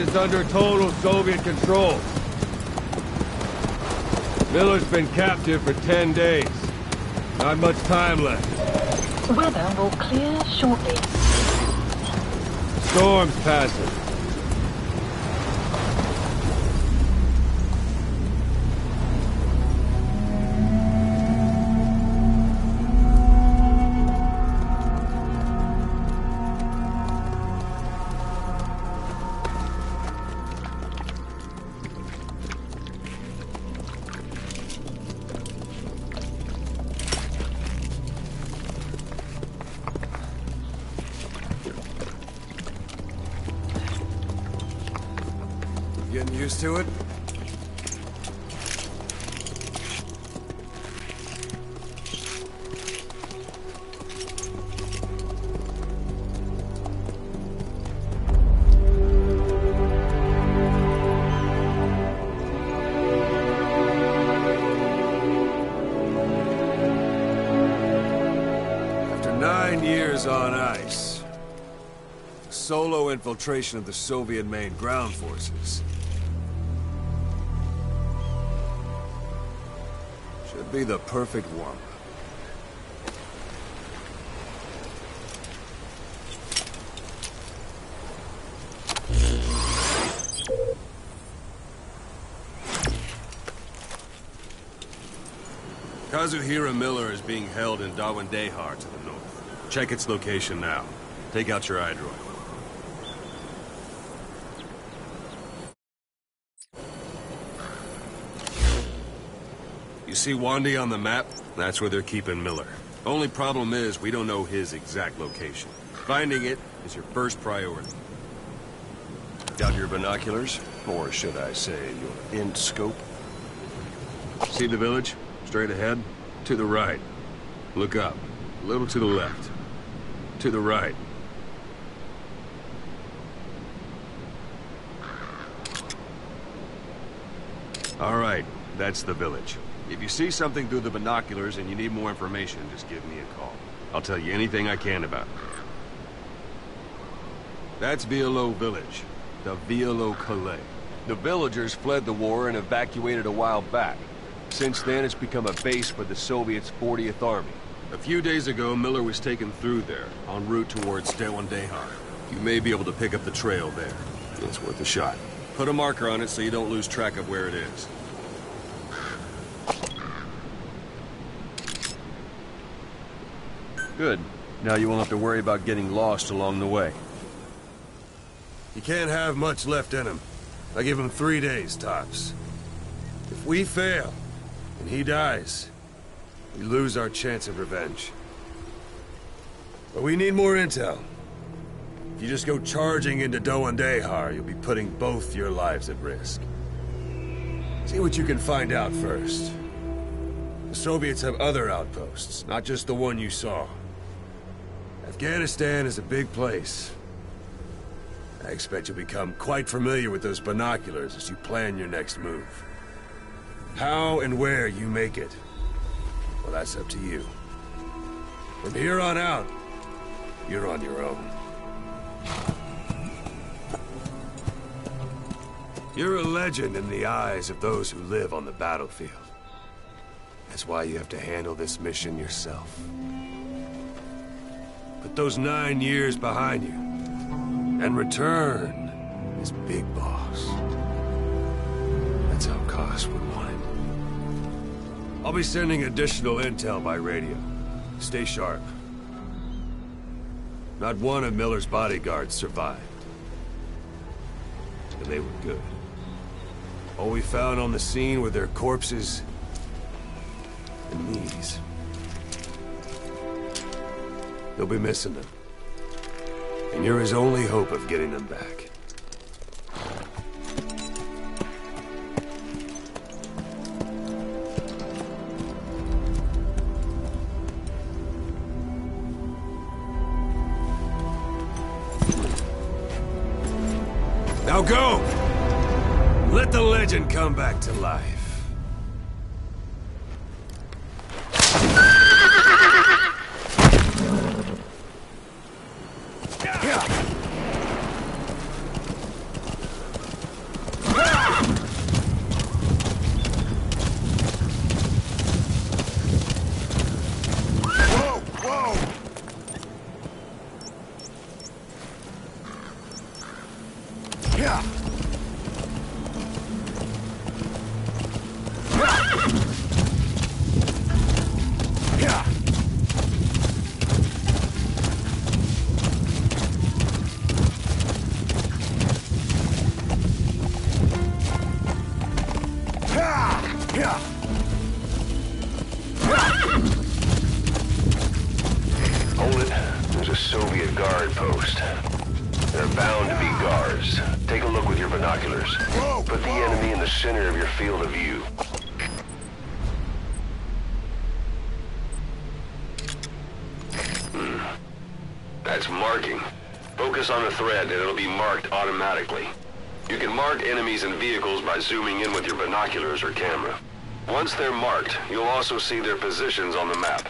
is under total Soviet control. Miller's been captive for 10 days. Not much time left. The weather will clear shortly. Storm's passing. Getting used to it? After 9 years on ice, solo infiltration of the Soviet main ground forces. Should be the perfect warm-up. Kazuhira Miller is being held in Dawandehar to the north. Check its location now. Take out your iDroid. You see Wandy on the map? That's where they're keeping Miller. Only problem is, we don't know his exact location. Finding it is your first priority. Got your binoculars? Or should I say, your int scope? See the village? Straight ahead? To the right. Look up. A little to the left. To the right. All right, that's the village. If you see something through the binoculars and you need more information, just give me a call. I'll tell you anything I can about it. That's Violo Village, the Violo Calais. The villagers fled the war and evacuated a while back. Since then, it's become a base for the Soviets' 40th Army. A few days ago, Miller was taken through there, en route towards Dawandehar. You may be able to pick up the trail there. It's worth a shot. Put a marker on it so you don't lose track of where it is. Good. Now you won't have to worry about getting lost along the way. He can't have much left in him. I give him 3 days, tops. If we fail, and he dies, we lose our chance of revenge. But we need more intel. If you just go charging into Dawandehar, you'll be putting both your lives at risk. See what you can find out first. The Soviets have other outposts, not just the one you saw. Afghanistan is a big place. I expect you'll become quite familiar with those binoculars as you plan your next move. How and where you make it, well, that's up to you. From here on out, you're on your own. You're a legend in the eyes of those who live on the battlefield. That's why you have to handle this mission yourself. Put those 9 years behind you, and return as Big Boss. That's how Koss would want it. I'll be sending additional intel by radio. Stay sharp. Not one of Miller's bodyguards survived. And they were good. All we found on the scene were their corpses and knees. They'll be missing them. And you're his only hope of getting them back. Now go! Let the legend come back to life. a guard post. There are bound to be guards. Take a look with your binoculars. Put the enemy in the center of your field of view. That's marking. Focus on a thread and it'll be marked automatically. You can mark enemies and vehicles by zooming in with your binoculars or camera. Once they're marked, you'll also see their positions on the map.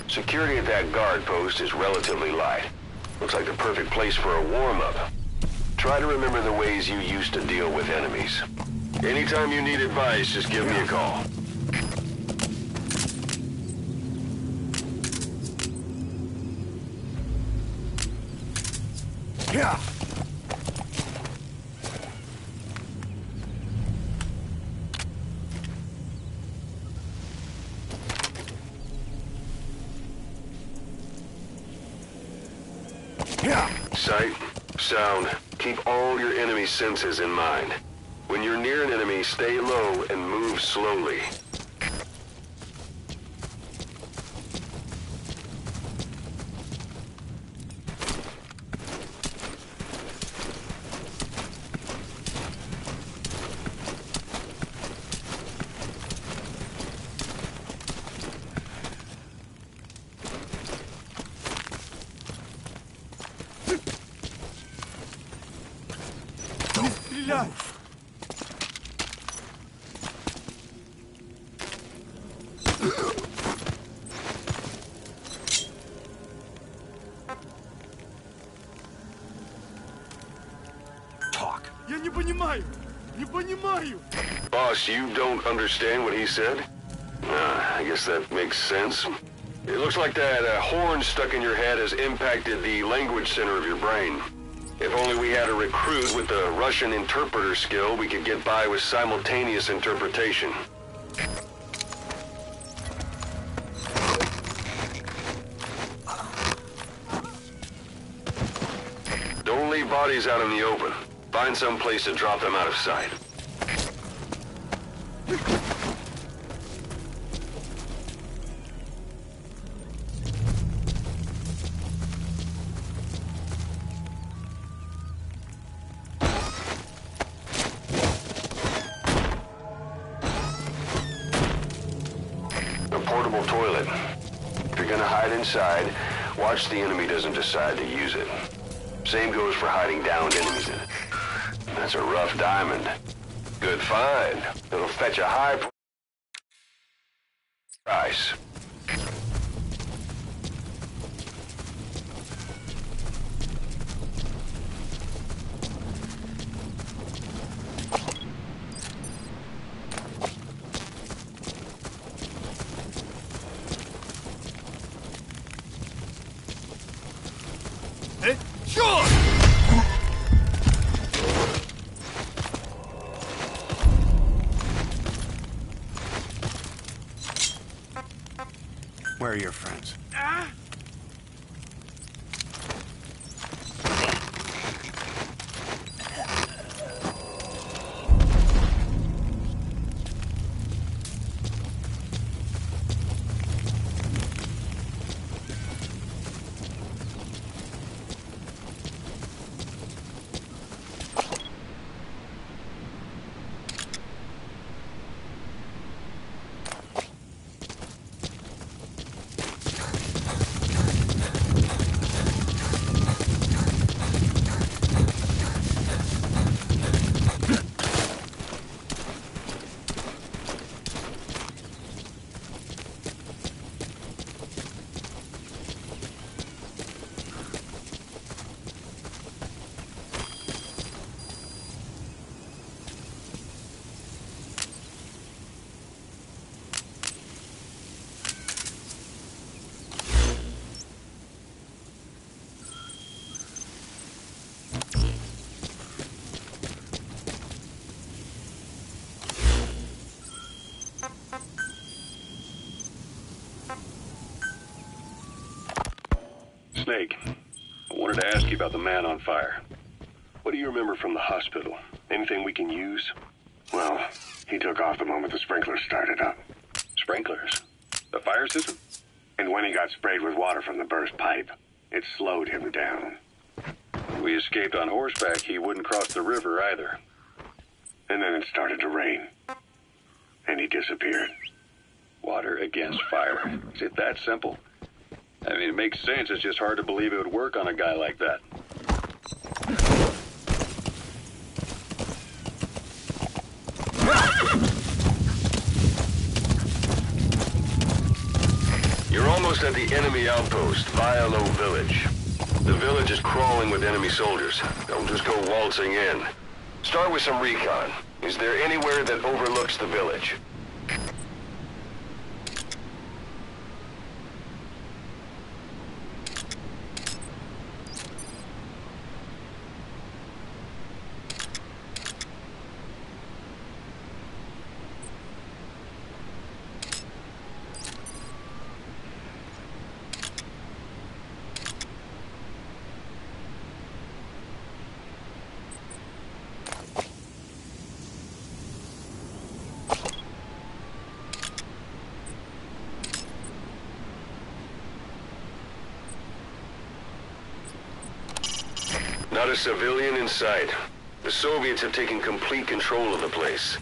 Security at that guard post is relatively light. Looks like the perfect place for a warm-up. Try to remember the ways you used to deal with enemies. Anytime you need advice, just give me a call. Yeah. Sight, sound, keep all your enemy senses in mind. When you're near an enemy, stay low and move slowly. Я не понимаю! Не понимаю! Boss, you don't understand what he said? I guess that makes sense. It looks like that horn stuck in your head has impacted the language center of your brain. If only we had a recruit with the Russian interpreter skill, we could get by with simultaneous interpretation. Don't leave bodies out in the open. Find some place to drop them out of sight. A portable toilet. If you're gonna hide inside, watch the enemy doesn't decide to use it. Same goes for hiding downed enemies in it. That's a rough diamond. Good find. It'll fetch a high price. Where are your friends? Snake, I wanted to ask you about the man on fire. What do you remember from the hospital? Anything we can use? Well, he took off the moment the sprinklers started up. Sprinklers? The fire system? And when he got sprayed with water from the burst pipe. It slowed him down. If we escaped on horseback, he wouldn't cross the river either. And then it started to rain. And he disappeared. Water against fire. Is it that simple? I mean, it makes sense. It's just hard to believe it would work on a guy like that. You're almost at the enemy outpost, Violo Village. The village is crawling with enemy soldiers. Don't just go waltzing in. Start with some recon. Is there anywhere that overlooks the village? Not a civilian in sight. The Soviets have taken complete control of the place.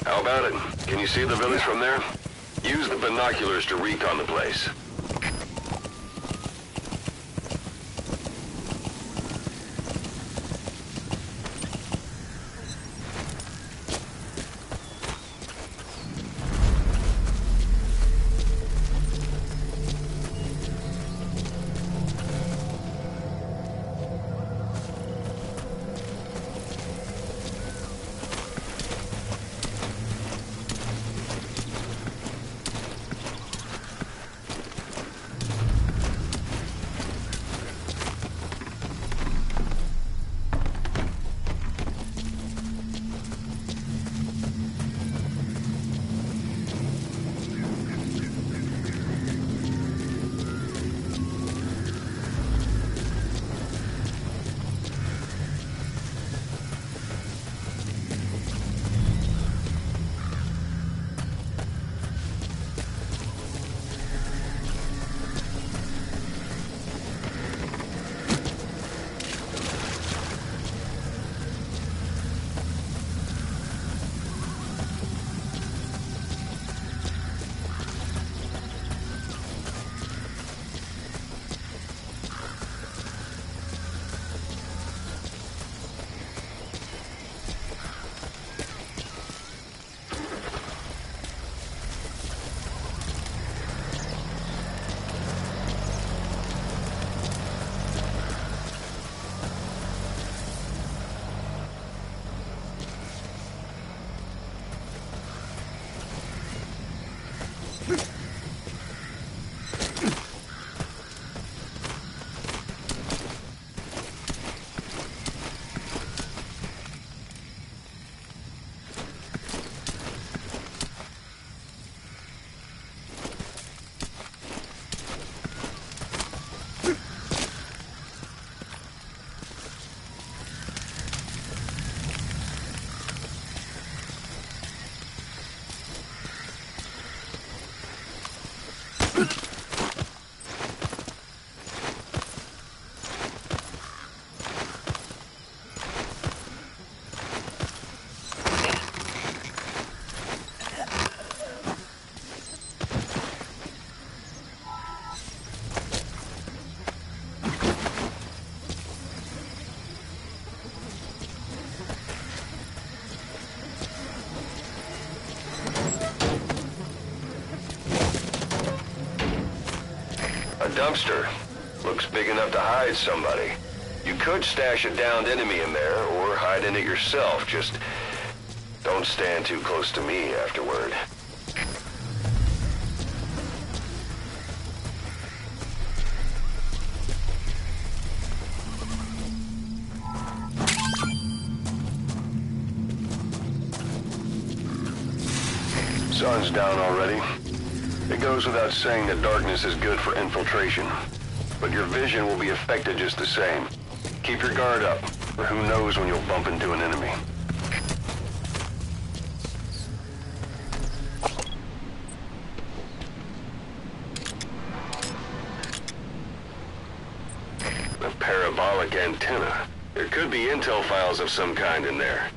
How about it? Can you see the village from there? Use the binoculars to recon the place. A dumpster. Looks big enough to hide somebody. You could stash a downed enemy in there, or hide in it yourself. Just don't stand too close to me afterward. Sun's down already. It goes without saying that darkness is good for infiltration, but your vision will be affected just the same. Keep your guard up, or who knows when you'll bump into an enemy. A parabolic antenna. There could be intel files of some kind in there.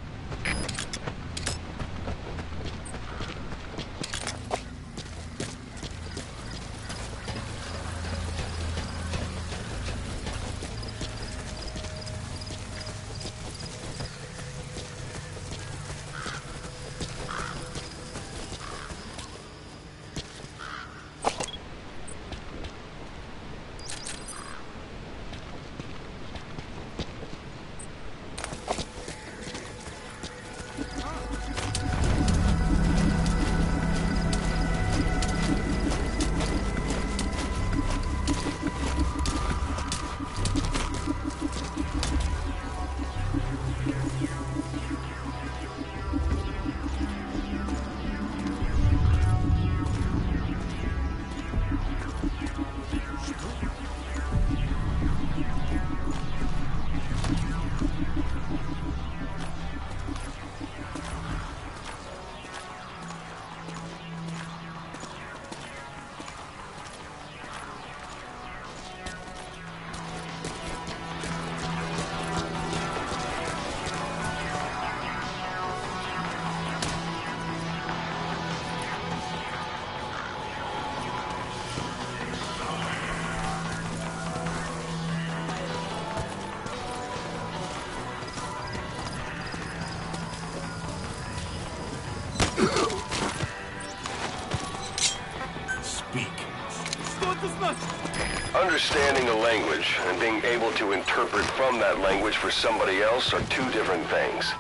Understanding a language and being able to interpret from that language for somebody else are two different things.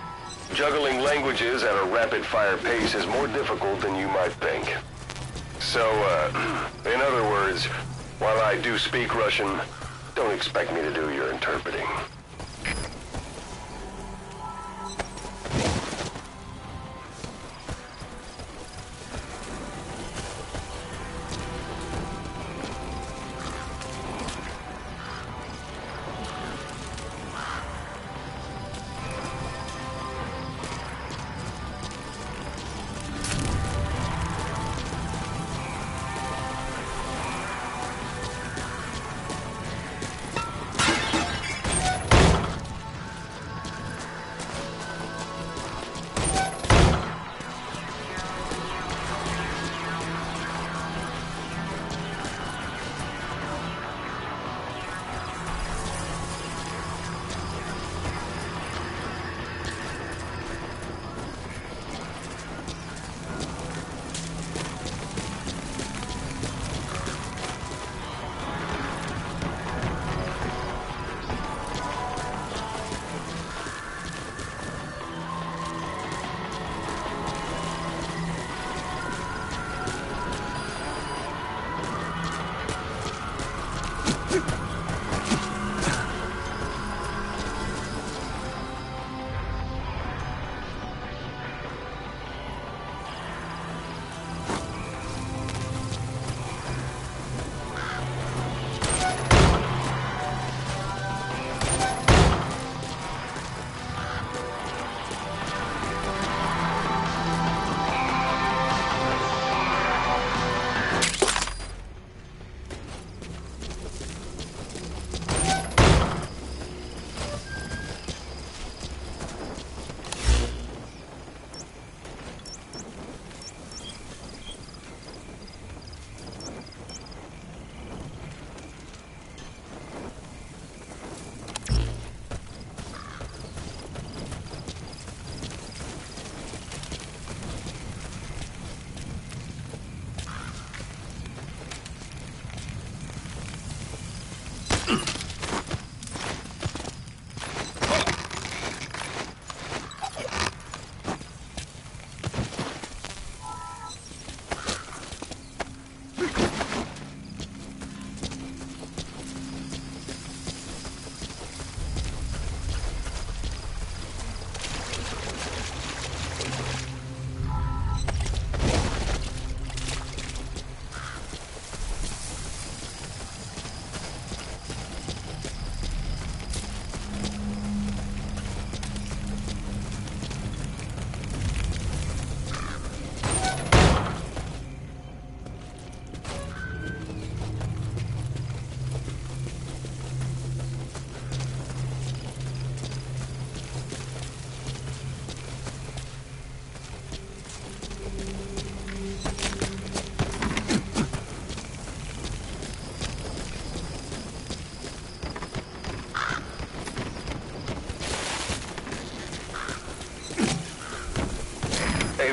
Juggling languages at a rapid-fire pace is more difficult than you might think. So, in other words, while I do speak Russian, don't expect me to do your interpreting.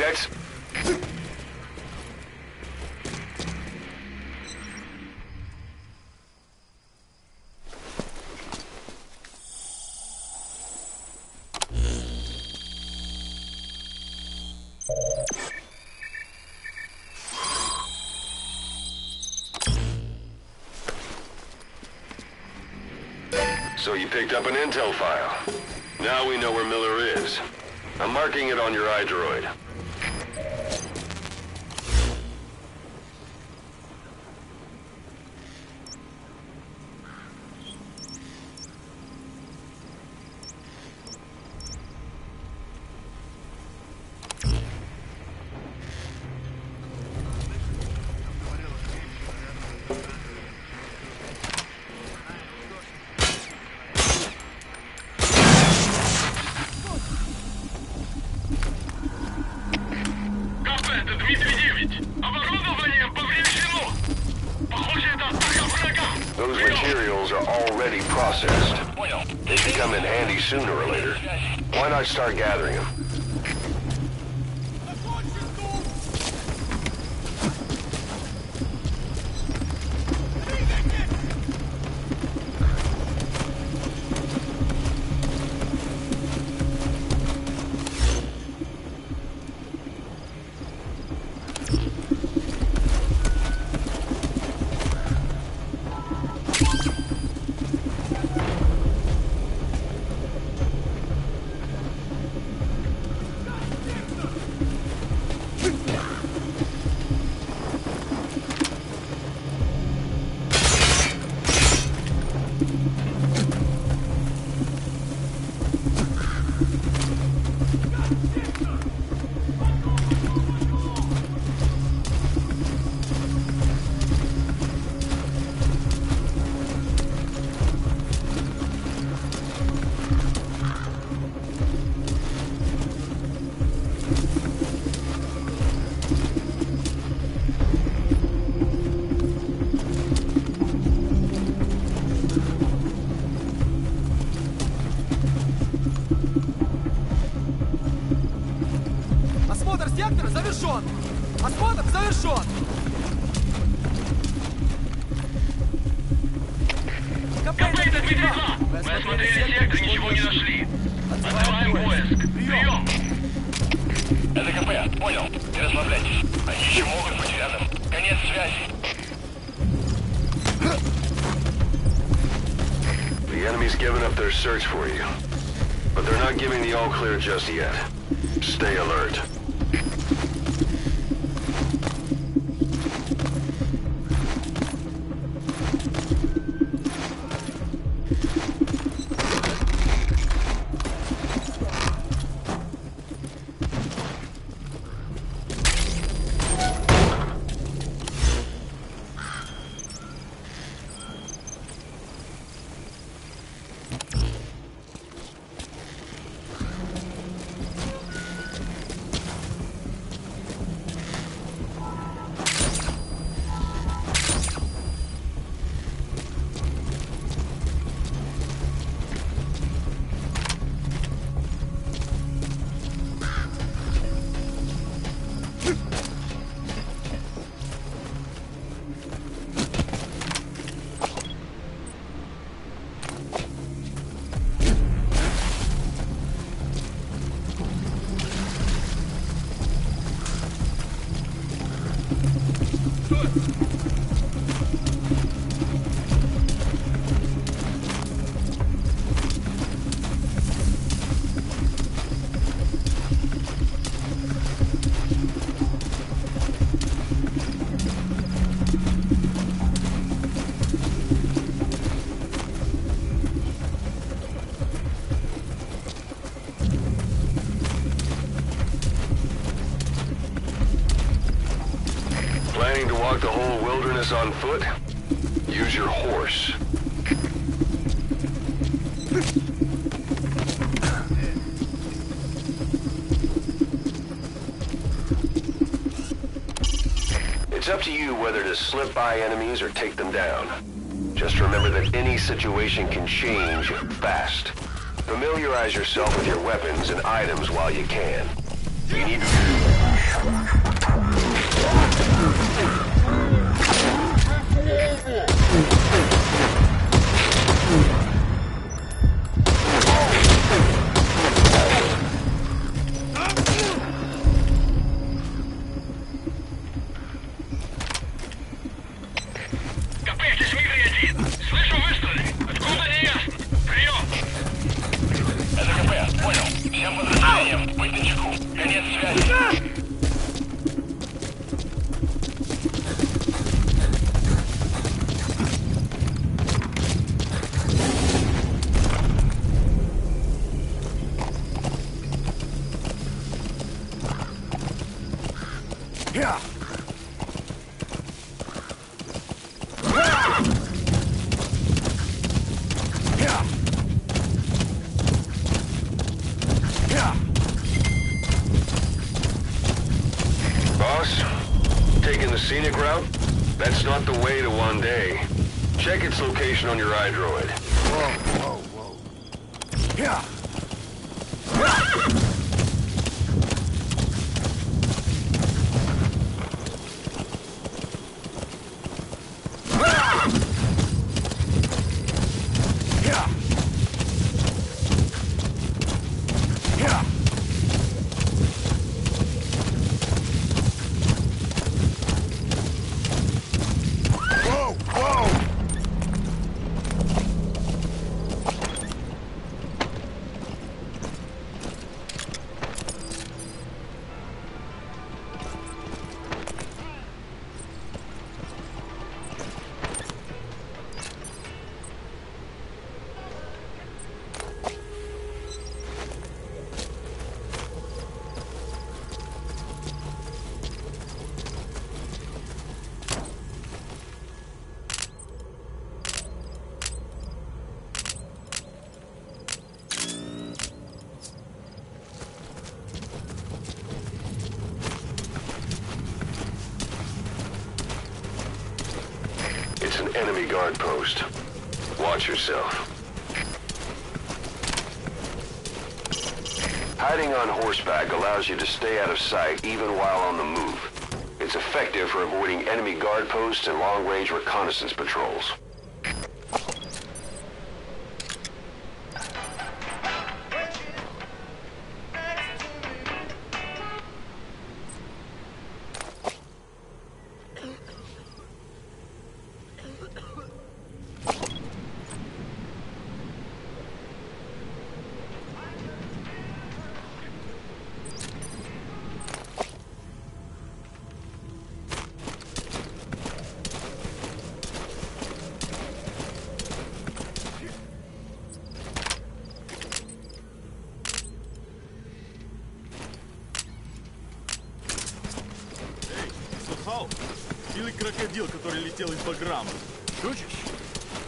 X. So you picked up an intel file. Now we know where Miller is. I'm marking it on your iDroid. Those materials are already processed. They should come in handy sooner or later. Why not start gathering them? Осмотр сектора завершен! Осмотр завершен! Копейта 2-2! Мы осмотрели сектор, ничего не нашли. Открываем поиск. Прием! Это КП, понял. Не расслабляйтесь. Они еще могут быть рядом. Конец связи. The enemy's given up their search for you. But they're not giving the all clear just yet. Stay alert. Planning to walk the whole wilderness on foot? Use your horse. It's up to you whether to slip by enemies or take them down. Just remember that any situation can change fast. Familiarize yourself with your weapons and items while you can. You need to... scenic route? That's not the way to one day. Check its location on your iDroid. Whoa, whoa, whoa. Yeah. It's an enemy guard post. Watch yourself. Hiding on horseback allows you to stay out of sight even while on the move. It's effective for avoiding enemy guard posts and long-range reconnaissance patrols. Или крокодил, который летел из Баграма. Шутишь?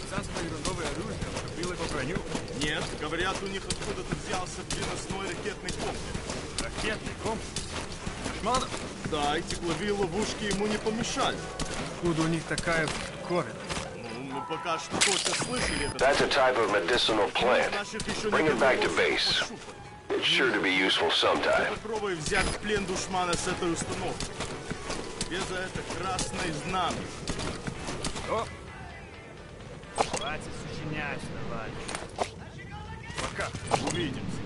Царское ерундовое оружие, копилы по броню. Нет, говорят, у них откуда-то взялся переносной ракетный комплекс. Ракетный комплекс? Шманов? Да, эти тепловые ловушки ему не помешали. Откуда у них такая корень? Ну, мы пока что только слышали это. That's a type of medicinal plant. Bring it back to base. It's sure to be useful sometime. Попробуй взять в плен душмана с этой установки. Тебе за это красное знамя. Что? Хватит сочинять, товарищ. Пока. Увидимся.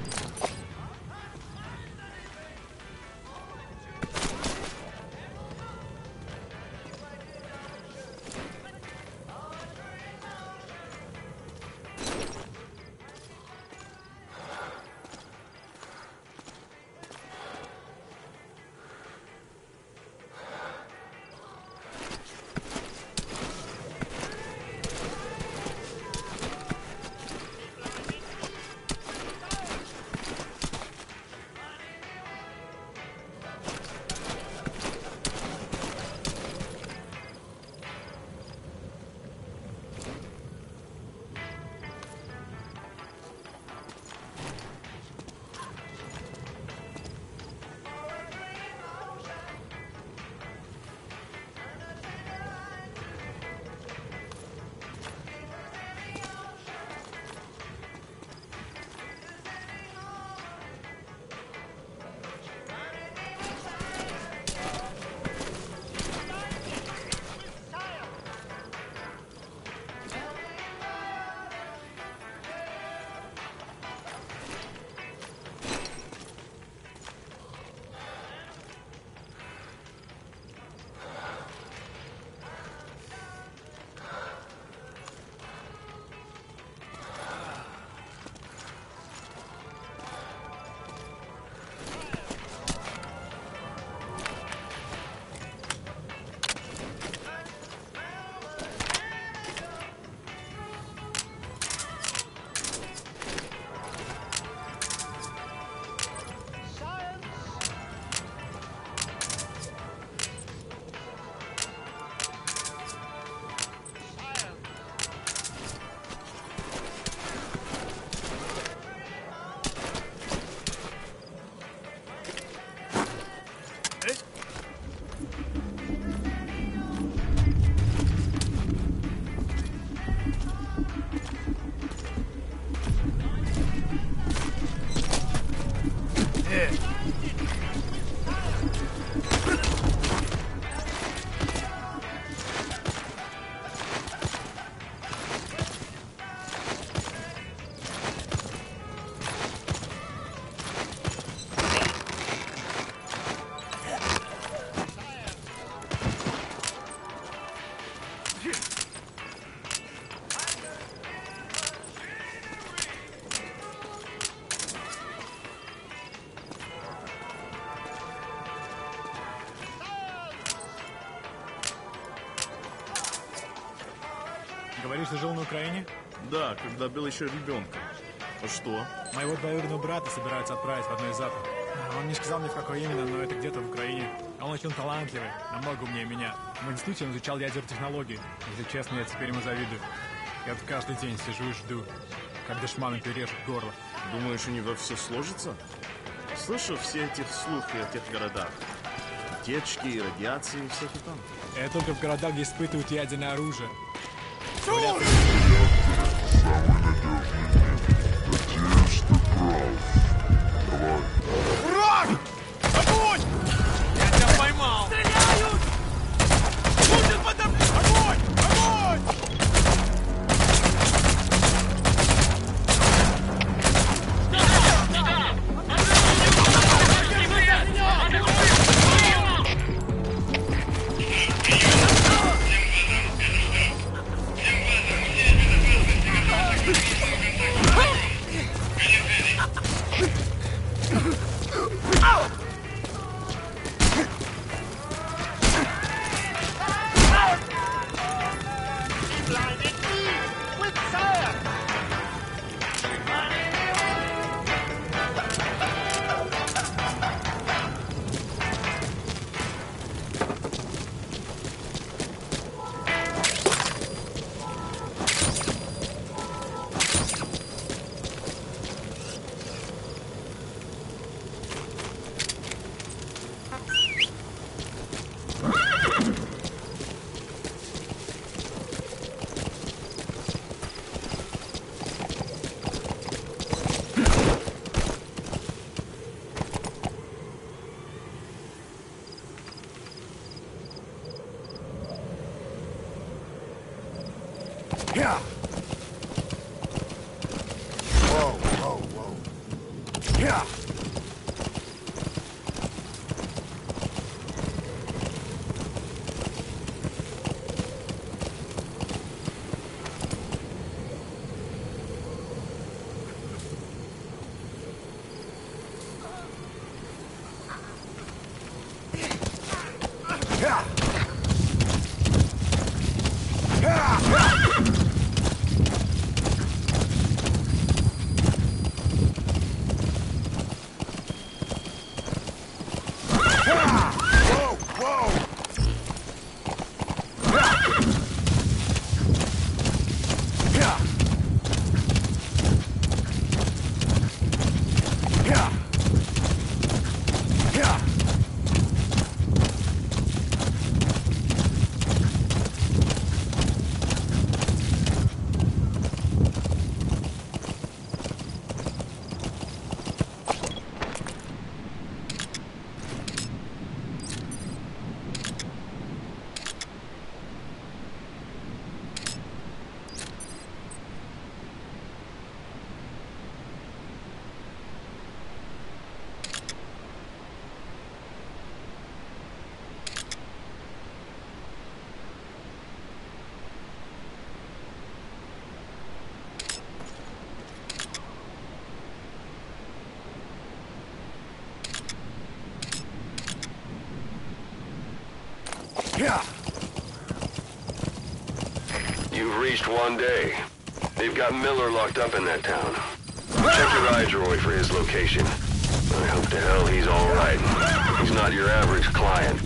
служил на Украине? Да, когда был еще ребенком. А что? Моего двоюродного брата собираются отправить в одно из запад. Он не сказал мне, в какой именно, но это где-то в Украине. Он очень талантливый, намного умнее меня. В институте он изучал ядерные технологии. Если честно, я теперь ему завидую. Я тут каждый день сижу и жду, когда шманы перережут горло. Думаешь, у него все сложится? Слышу все эти слухи о тех городах. Утечки, радиации и всякие там. Это только в городах, где испытывают ядерное оружие. Враг! Огонь! Я тебя поймал! Стреляют! Будет подо мной! Огонь! Огонь! Yeah. Whoa, whoa, whoa. Yeah. You've reached one day. They've got Miller locked up in that town. Check your iDroid for his location. I hope to hell he's all right. He's not your average client.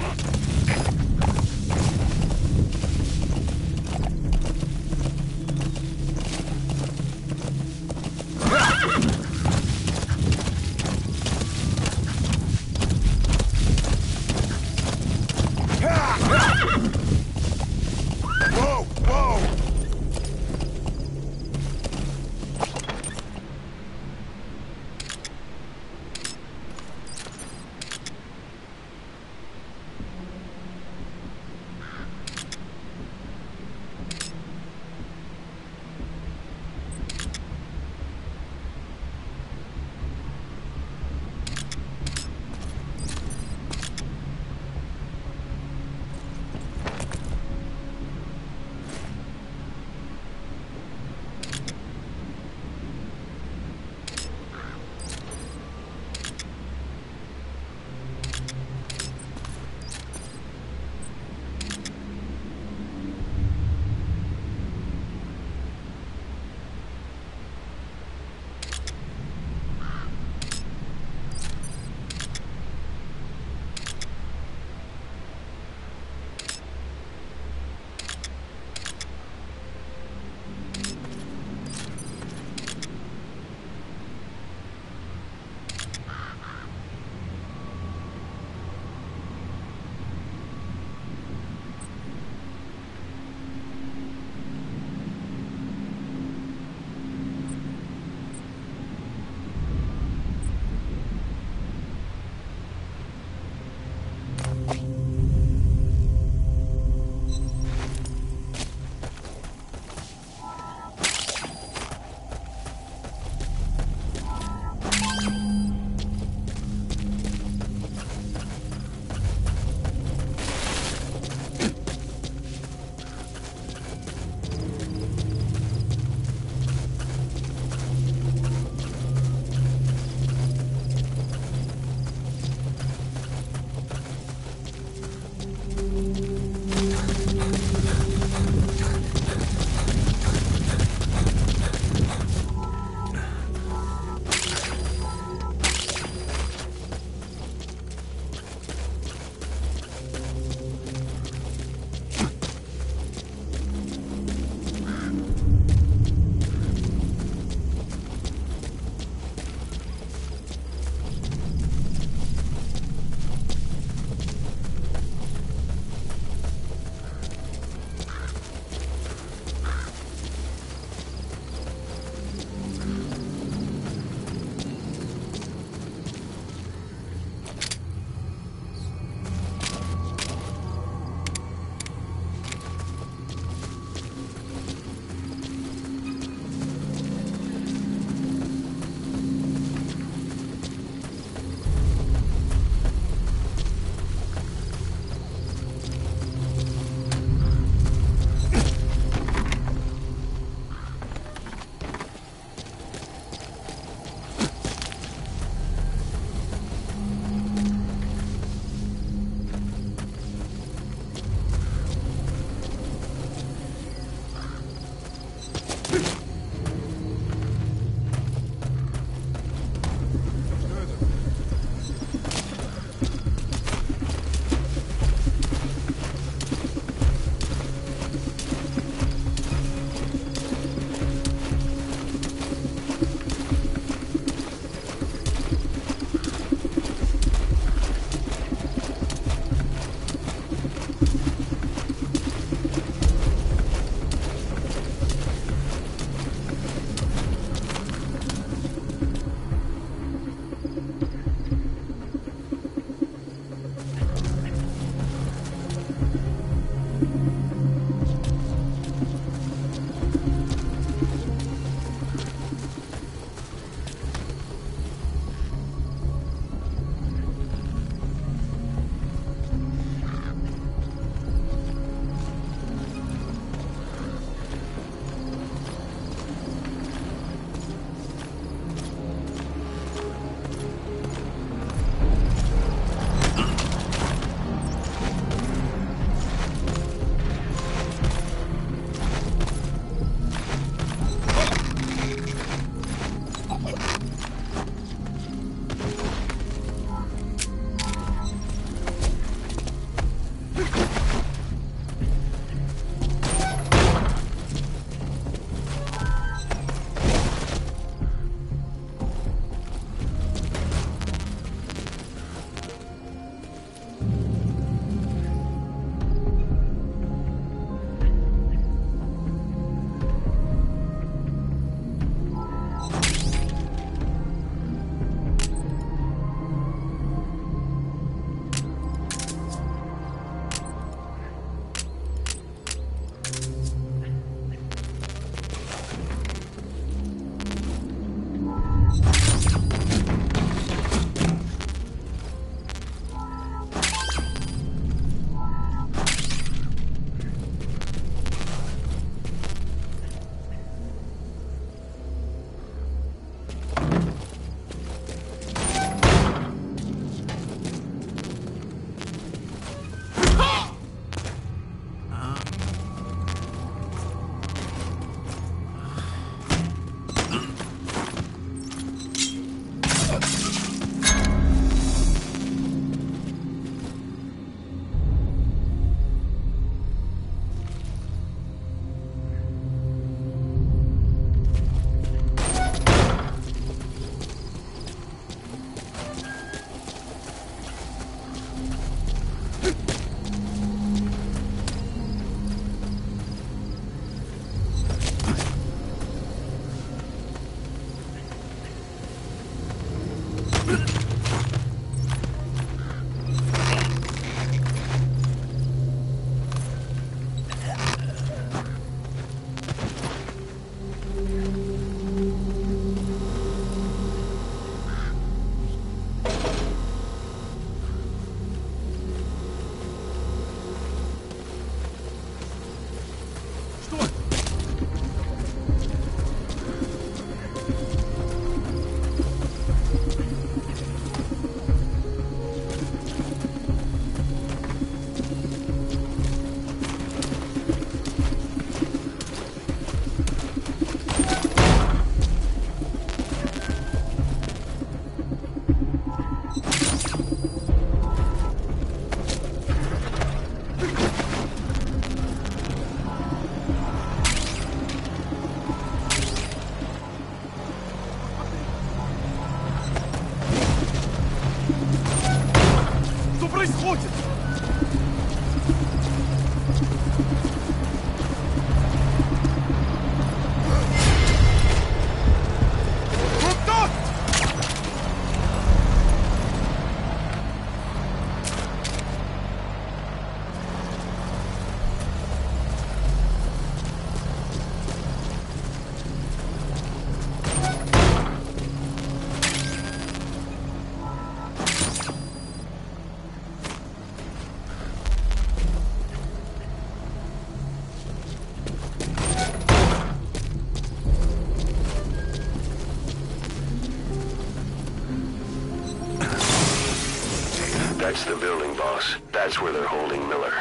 That's the building, boss. That's where they're holding Miller.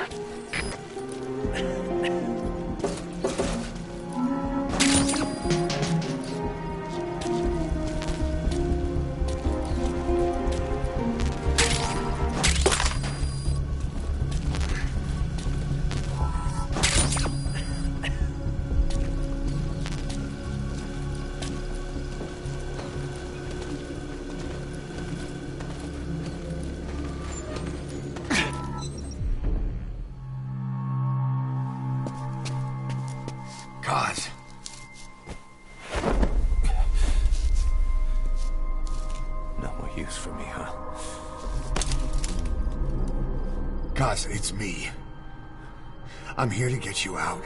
God. No more use for me, huh? Kaz, it's me. I'm here to get you out.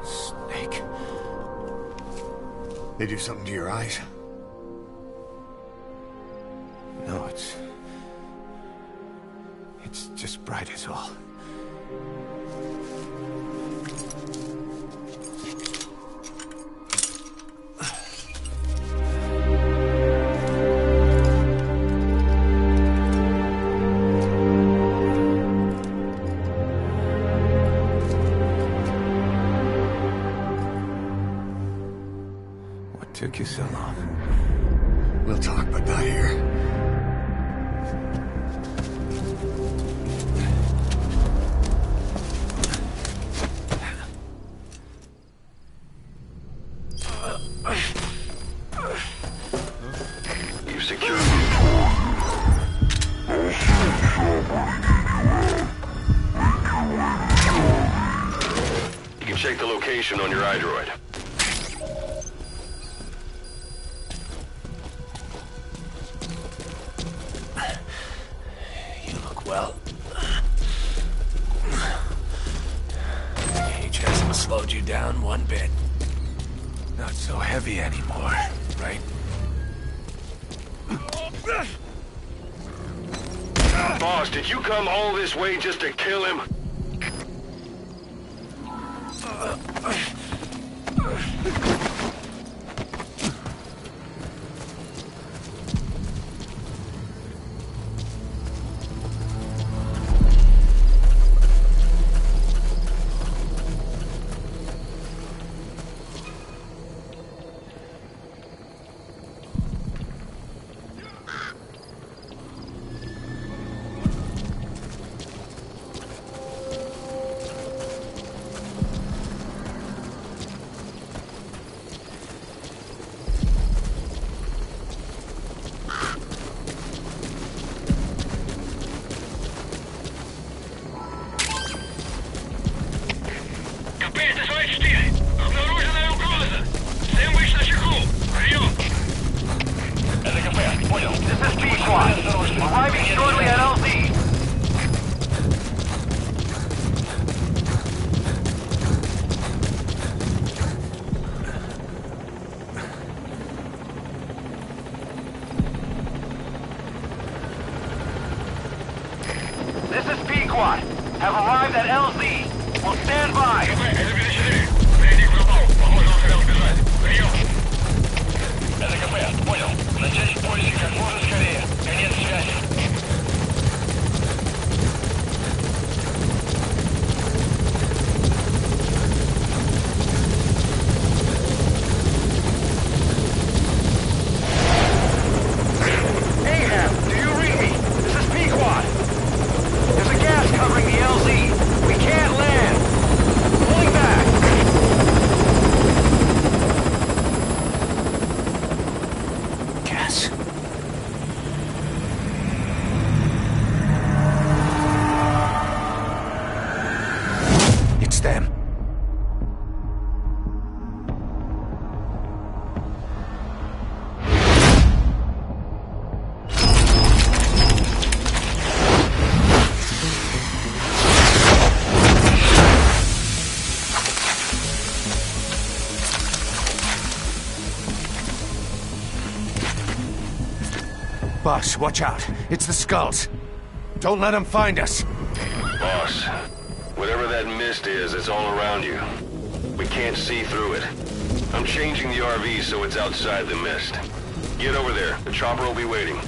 Snake. They do something to your eyes? No, it's just bright as all. Took you so long. We'll talk, but not here. You've secured. You can check the location on your iDroid. Well, age hasn't slowed you down one bit. Not so heavy anymore, right? Boss, did you come all this way just to kill him? Arriving shortly at LZ. This is P-Quad. Have arrived at LZ. Will stand by. Это КП, понял. Начать поиск как можно скорее. Конец связи. Ahab, do you read me? This is P-Quad. There's a gas covering the LZ. We can't land. Pulling back. Gas. It's them. Boss, watch out. It's the skulls. Don't let them find us. Boss, whatever that mist is, it's all around you. We can't see through it. I'm changing the RV so it's outside the mist. Get over there. The chopper will be waiting.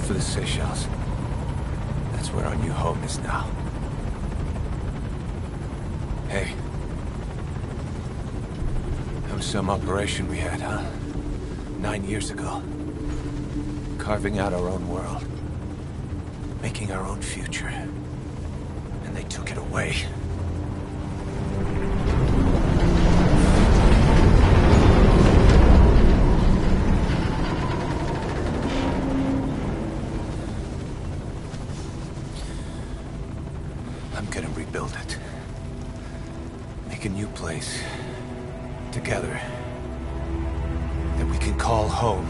For the Seychelles. That's where our new home is now. Hey. That was some operation we had, huh? 9 years ago. Carving out our own world. Making our own future. And they took it away. rebuild it. Make a new place. Together. That we can call home.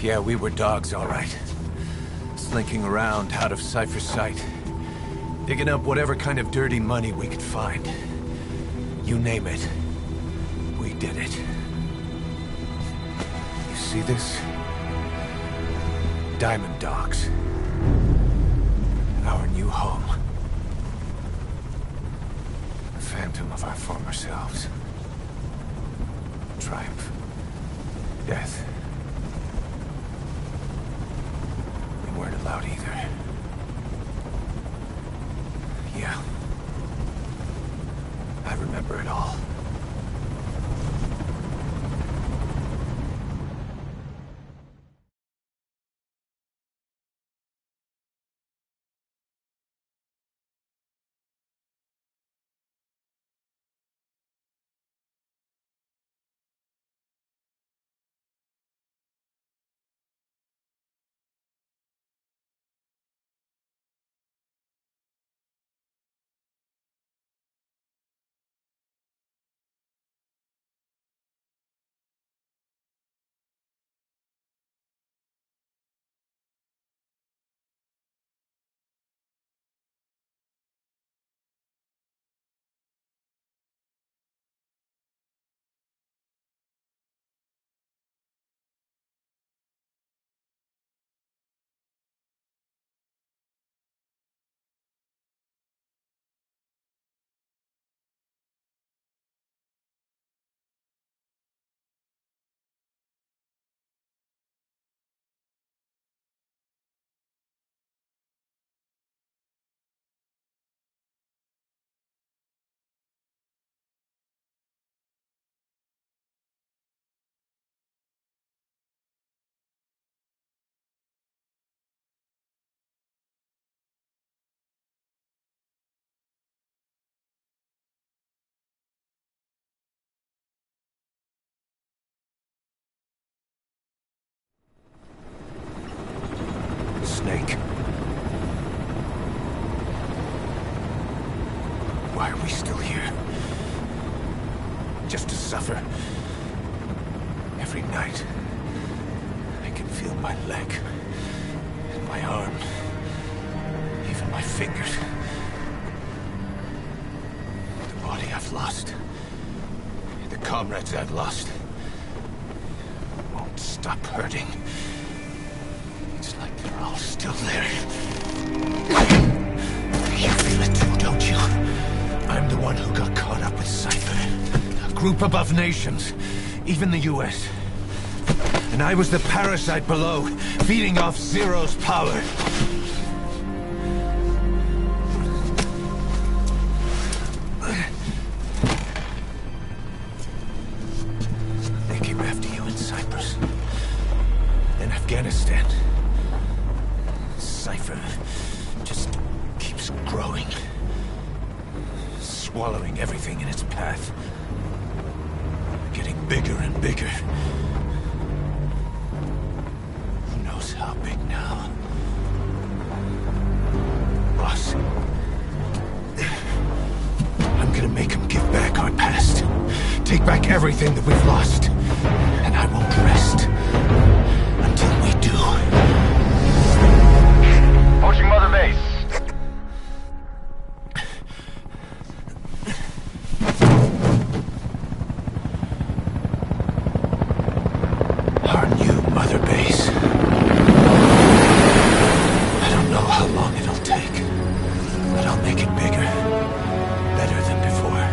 Yeah, we were dogs, all right. Slinking around out of Cypher's sight. Digging up whatever kind of dirty money we could find. You name it. We did it. You see this? Diamond Dogs. Our new home. The phantom of our former selves. Triumph. Death. We weren't allowed either. Yeah. I remember it all. Snake. Why are we still here? Just to suffer. Every night, I can feel my leg, and my arm, even my fingers. The body I've lost, the comrades I've lost, won't stop hurting. It's like they're all still there. You feel it too, don't you? I'm the one who got caught up with Cypher. A group above nations, even the US. And I was the parasite below, feeding off Zero's power. They came after you in Cyprus. In Afghanistan. Cypher just keeps growing. Swallowing everything in its path. Getting bigger and bigger. Who knows how big now? Boss. I'm gonna make him give back our past. Take back everything that we've lost. And I won't rest until we do. Approaching Mother Base. Our new Mother Base. I don't know how long it'll take, but I'll make it bigger. Better than before.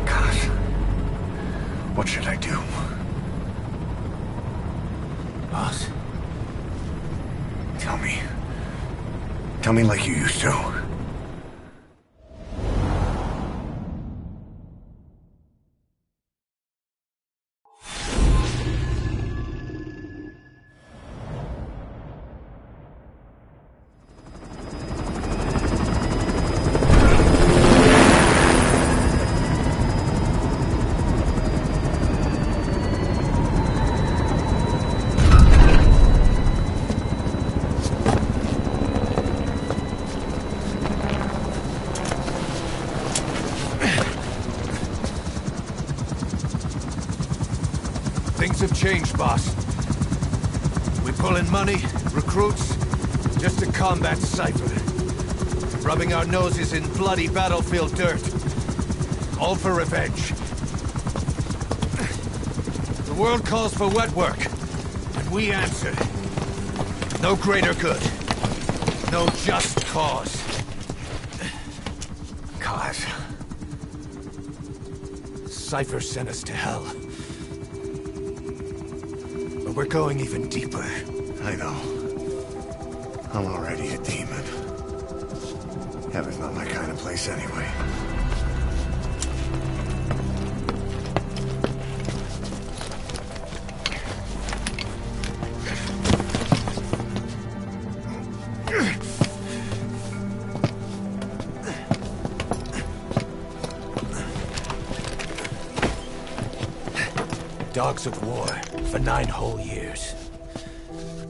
Gosh. What should I do? Boss? Tell me. Tell me like you used to. Things have changed, boss. We pull in money, recruits, just to combat Cypher. Rubbing our noses in bloody battlefield dirt. All for revenge. The world calls for wet work, and we answer. No greater good. No just cause. Cause. Cypher sent us to hell. But we're going even deeper. I know. I'm already a demon. Heaven's not my kind of place anyway. Dogs of war for 9 whole years.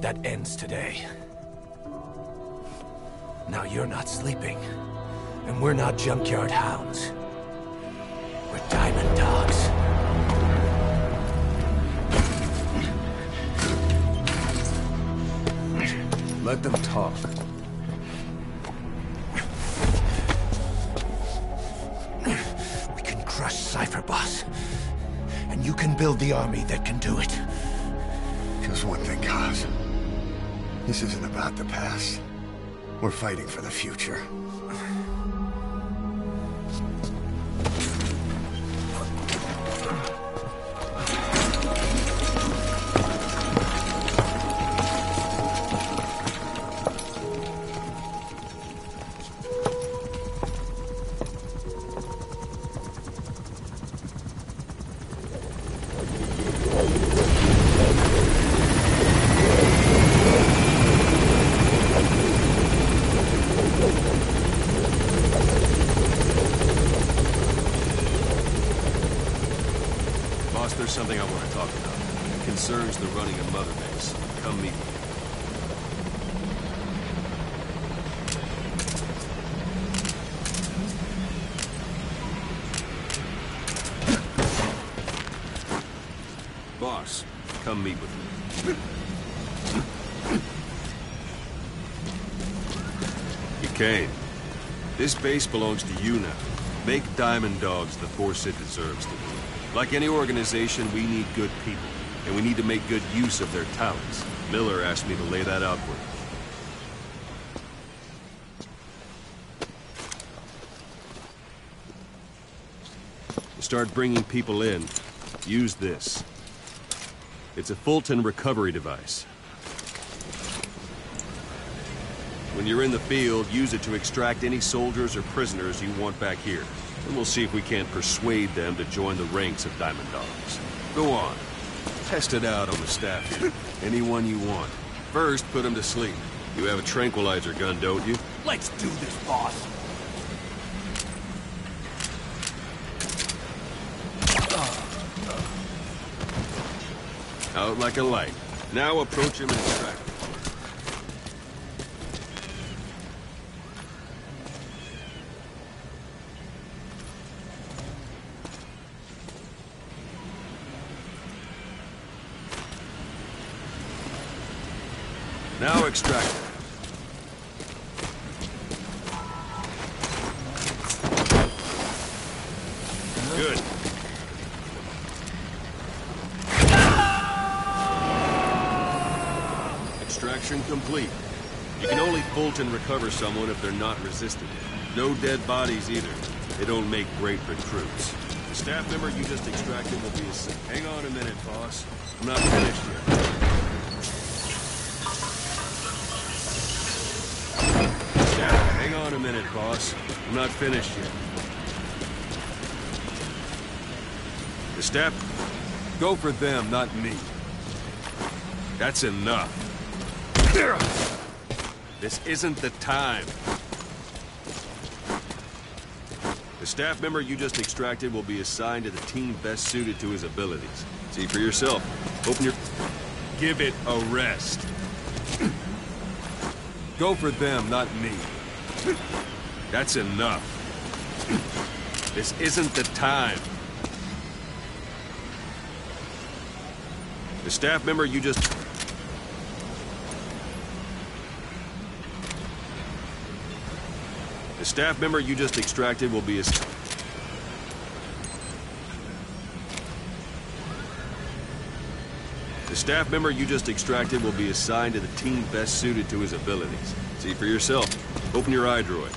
That ends today. Now you're not sleeping, and we're not junkyard hounds. We're diamond dogs. Let them talk. We can crush Cypher, boss. And you can build the army that can do it. Just one thing, Kaz. This isn't about the past. We're fighting for the future. There's something I want to talk about. It concerns the running of Mother Base. Come meet me. Boss, come meet with me. You came. This base belongs to you now. Make Diamond Dogs the force it deserves to be. Like any organization, we need good people, and we need to make good use of their talents. Miller asked me to lay that out for you. To start bringing people in, use this. It's a Fulton recovery device. When you're in the field, use it to extract any soldiers or prisoners you want back here. And we'll see if we can't persuade them to join the ranks of Diamond Dogs. Go on. Test it out on the staff here. Anyone you want. First, put them to sleep. You have a tranquilizer gun, don't you? Let's do this, boss. Out like a light. Now approach him and extract him. Now extract it. Good. Extraction complete. You can only Fulton recover someone if they're not resistant. No dead bodies either. They don't make great recruits. The staff member you just extracted will be a... Hang on a minute, boss. I'm not finished yet. Hang on a minute, boss. I'm not finished yet. The staff... Go for them, not me. That's enough. This isn't the time. The staff member you just extracted will be assigned to the team best suited to his abilities. See for yourself. Open your... Give it a rest. Go for them, not me. That's enough. This isn't the time. The staff member you just... The staff member you just extracted will be as... The staff member you just extracted will be assigned to the team best suited to his abilities. See for yourself. Open your eye droid.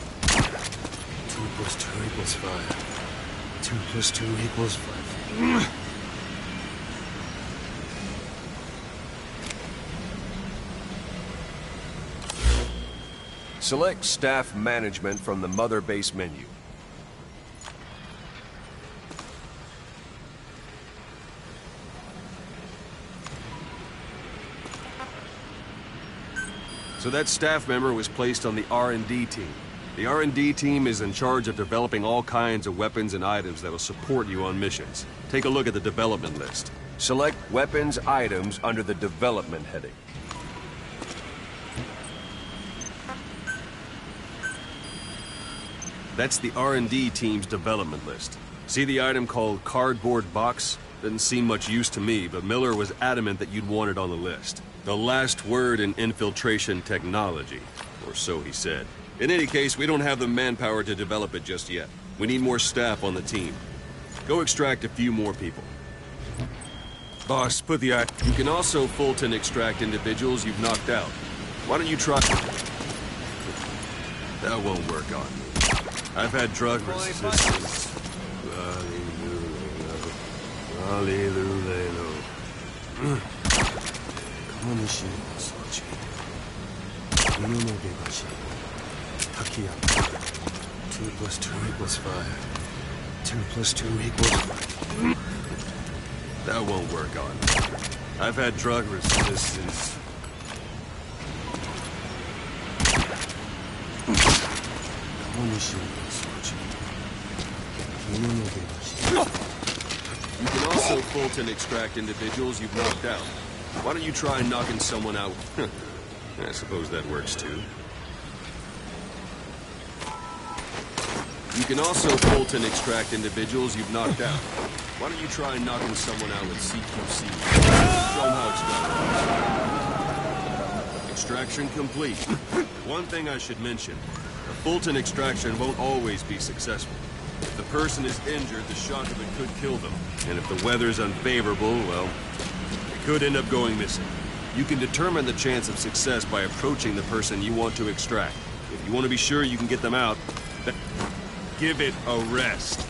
2 plus 2 equals 5. 2 plus 2 equals 5. Select staff management from the mother base menu. So that staff member was placed on the R&D team. The R&D team is in charge of developing all kinds of weapons and items that will support you on missions. Take a look at the development list. Select weapons items under the development heading. That's the R&D team's development list. See the item called cardboard box? Doesn't seem much use to me, but Miller was adamant that you'd want it on the list. The last word in infiltration technology, or so he said. In any case, we don't have the manpower to develop it just yet. We need more staff on the team. Go extract a few more people. Boss, put the eye... You can also Fulton extract individuals you've knocked out. Why don't you try... That won't work on me. I've had drug resistance. Two plus 2 equals 5. 2 plus 2 equals 5. That won't work on me. I've had drug resistance. You can also Fulton extract individuals you've knocked out. Why don't you try knocking someone out? I suppose that works too. You can also Fulton extract individuals you've knocked out. Why don't you try knocking someone out with CQC? Show them how it's done. Extraction complete. One thing I should mention. A Fulton extraction won't always be successful. If the person is injured, the shock of it could kill them. And if the weather's unfavorable, well, it could end up going missing. You can determine the chance of success by approaching the person you want to extract. If you want to be sure you can get them out, give it a rest.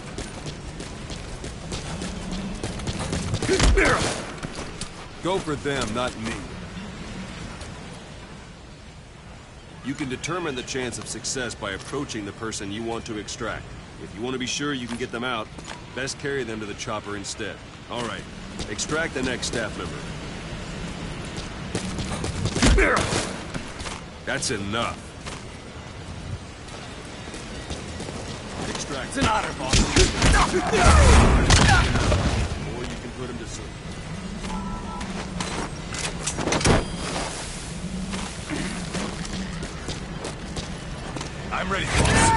Go for them, not me. You can determine the chance of success by approaching the person you want to extract. If you want to be sure you can get them out, best carry them to the chopper instead. All right, extract the next staff member. That's enough. Extract. It's an honor, boss. Or you can put him to sleep. I'm ready, boss.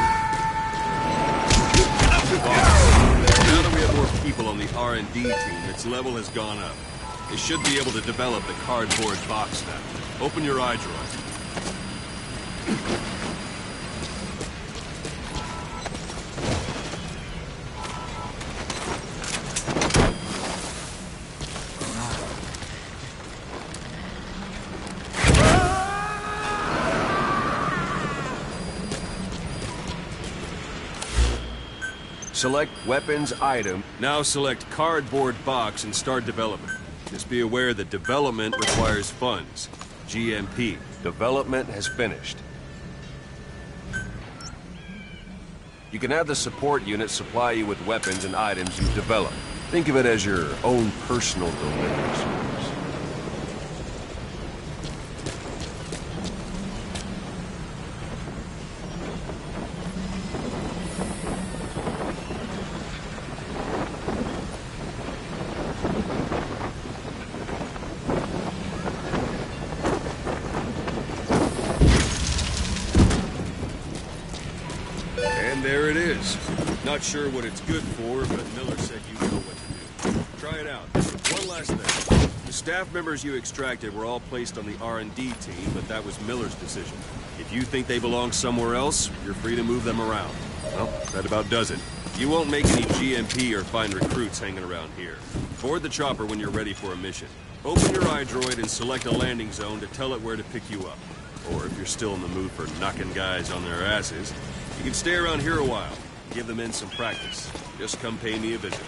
Now that we have more people on the R&D team, its level has gone up. They should be able to develop the cardboard box now. Open your eye droid. Select weapons item. Now select cardboard box and start development. Just be aware that development requires funds. GMP. Development has finished. You can have the support unit supply you with weapons and items you've developed. Think of it as your own personal delivery service. There it is. Not sure what it's good for, but Miller said you know what to do. Try it out. One last thing. staff members you extracted were all placed on the R&D team, but that was Miller's decision. If you think they belong somewhere else, you're free to move them around. Well, that about does it. You won't make any GMP or find recruits hanging around here. Board the chopper when you're ready for a mission. Open your iDroid and select a landing zone to tell it where to pick you up. Or if you're still in the mood for knocking guys on their asses, you can stay around here a while. Give the men some practice. Just come pay me a visit.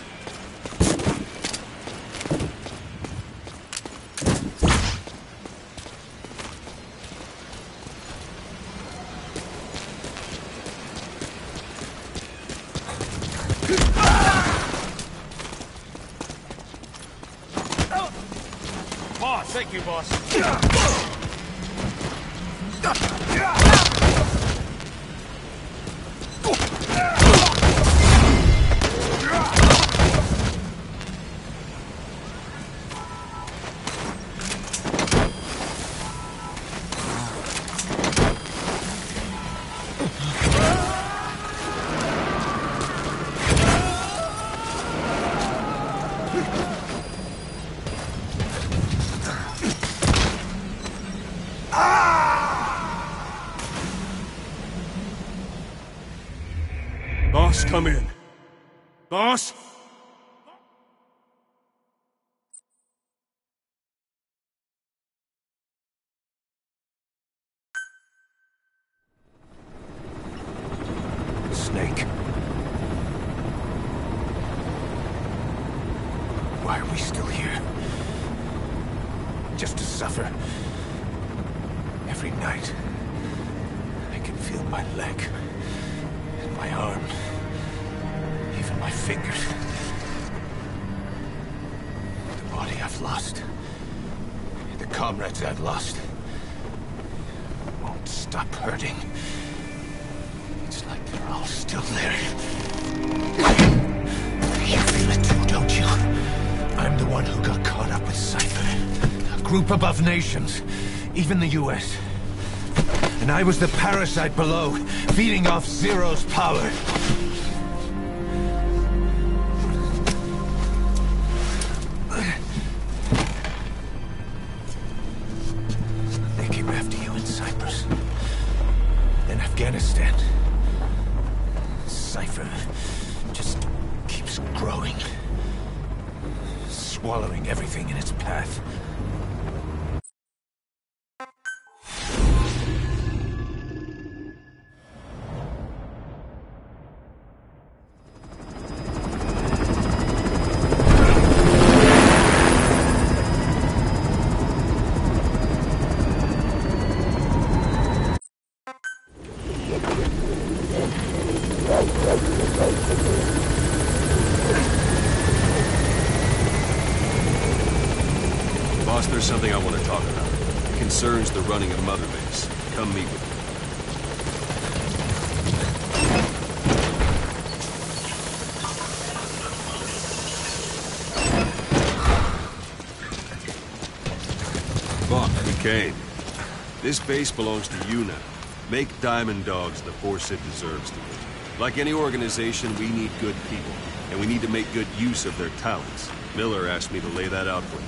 Boss, thank you, boss. Boss, come in. Boss? Snake. Why are we still here? Just to suffer? Every night, I can feel my leg, and my arm, even my fingers. The body I've lost, the comrades I've lost, won't stop hurting. It's like they're all still there. You feel it too, don't you? I'm the one who got caught up with Cypher. A group above nations, even the US. And I was the parasite below, feeding off Zero's power. They came after you in Cyprus. Then Afghanistan. Cypher just keeps growing. Swallowing everything in its path. Boss, there's something I want to talk about. It concerns the running of Mother Base. Come meet with me. Boss, we came. This base belongs to you now. Make Diamond Dogs the force it deserves to be. Like any organization, we need good people, and we need to make good use of their talents. Miller asked me to lay that out for you.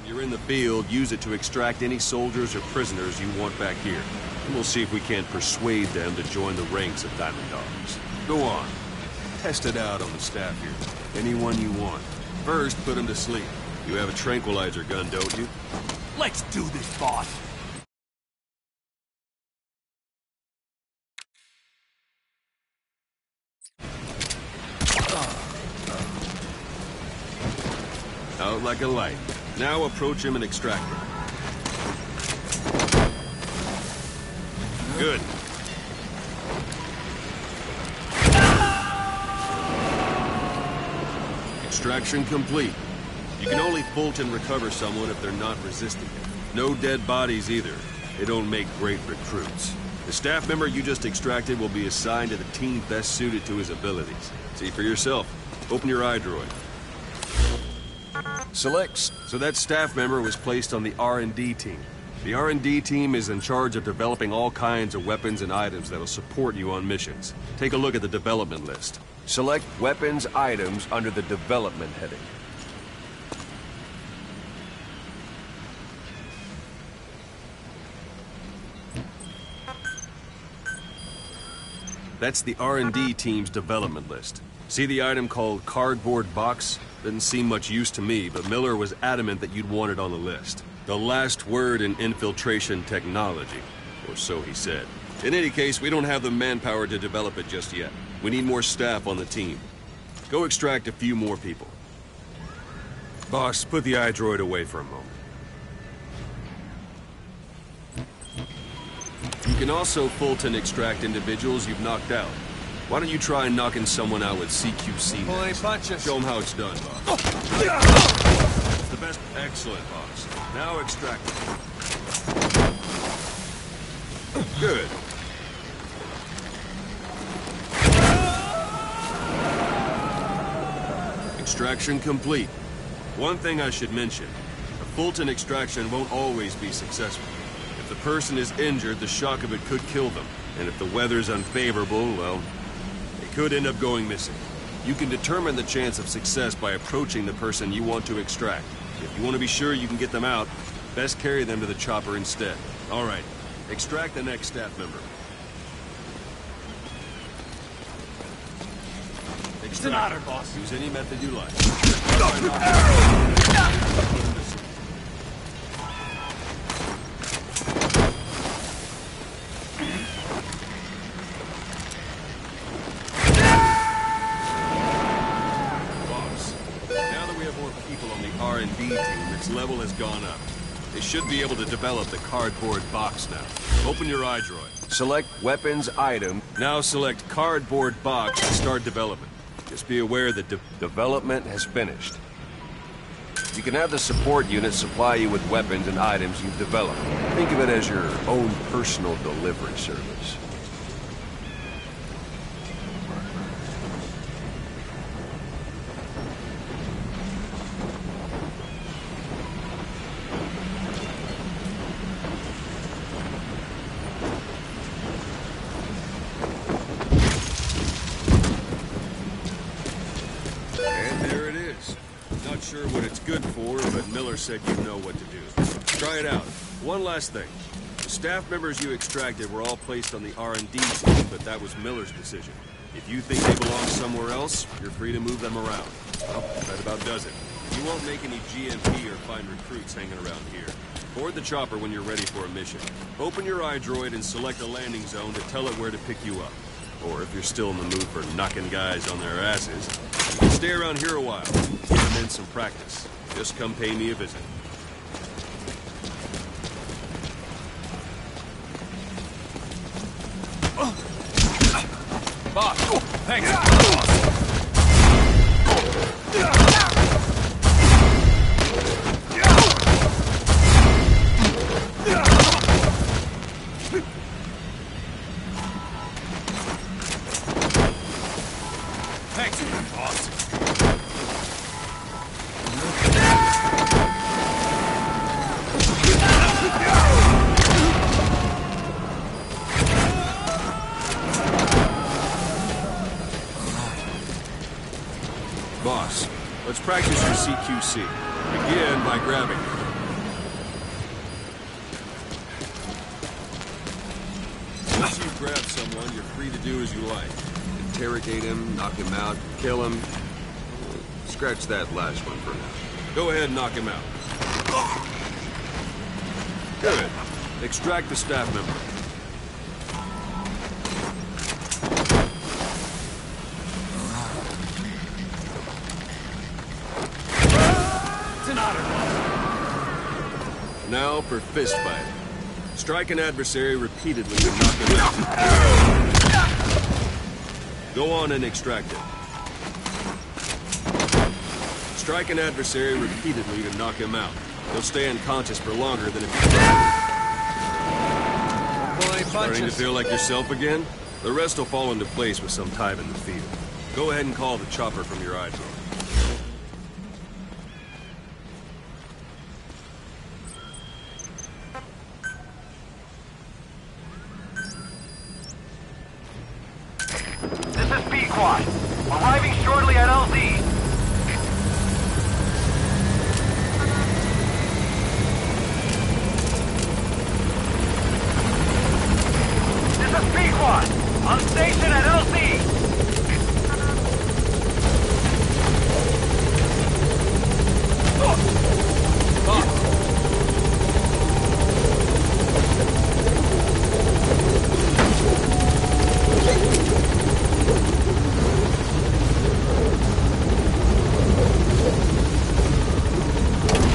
When you're in the field, use it to extract any soldiers or prisoners you want back here. And we'll see if we can't persuade them to join the ranks of Diamond Dogs. Go on. Test it out on the staff here. Anyone you want. First, put them to sleep. You have a tranquilizer gun, don't you? Let's do this, boss. Out like a light. Now approach him and extract him. Good. Extraction complete. You can only Fulton recover someone if they're not resisting it. No dead bodies either. They don't make great recruits. The staff member you just extracted will be assigned to the team best suited to his abilities. See for yourself. Open your iDroid. Selects. So that staff member was placed on the R&D team. The R&D team is in charge of developing all kinds of weapons and items that'll support you on missions. Take a look at the development list. Select weapons items under the development heading. That's the R&D team's development list. See the item called cardboard box? Didn't seem much use to me, but Miller was adamant that you'd want it on the list. The last word in infiltration technology, or so he said. In any case, we don't have the manpower to develop it just yet. We need more staff on the team. Go extract a few more people. Boss, put the iDroid away for a moment. You can also Fulton extract individuals you've knocked out. Why don't you try knocking someone out with CQC next? Show them how it's done, boss. It's the best. Excellent, boss. Now extract them. Good. Extraction complete. One thing I should mention. A Fulton extraction won't always be successful. If the person is injured, the shock of it could kill them. And if the weather's unfavorable, well, they could end up going missing. You can determine the chance of success by approaching the person you want to extract. If you want to be sure you can get them out, best carry them to the chopper instead. All right, extract the next staff member. It's an honor, boss. Use any method you like. R&D team, its level has gone up. They should be able to develop the cardboard box now. Open your iDroid. Select weapons item. Now select cardboard box and start development. Just be aware that development has finished. You can have the support unit supply you with weapons and items you've developed. Think of it as your own personal delivery service. Sure what it's good for, but Miller said you know what to do. Try it out. One last thing. The staff members you extracted were all placed on the R&D team, but that was Miller's decision. If you think they belong somewhere else, you're free to move them around. Well, that about does it. You won't make any GMP or find recruits hanging around here. Board the chopper when you're ready for a mission. Open your iDroid and select a landing zone to tell it where to pick you up. Or if you're still in the mood for knocking guys on their asses, you can stay around here a while. Give them in some practice. Just come pay me a visit. Boss, thanks. Boss. Boss, let's practice your CQC. Begin by grabbing. Once you've grabbed someone, you're free to do as you like. Interrogate him, knock him out, kill him. Scratch that last one for now. Go ahead and knock him out. Good. Extract the staff member. Now for fist fight. Strike an adversary repeatedly to knock him out. Go on and extract it. Strike an adversary repeatedly to knock him out. He'll stay unconscious for longer than if you Starting to feel like yourself again? The rest will fall into place with some time in the field. Go ahead and call the chopper from your iDroid. squad. Arriving shortly at LZ. This is P-Quad. On station at LZ.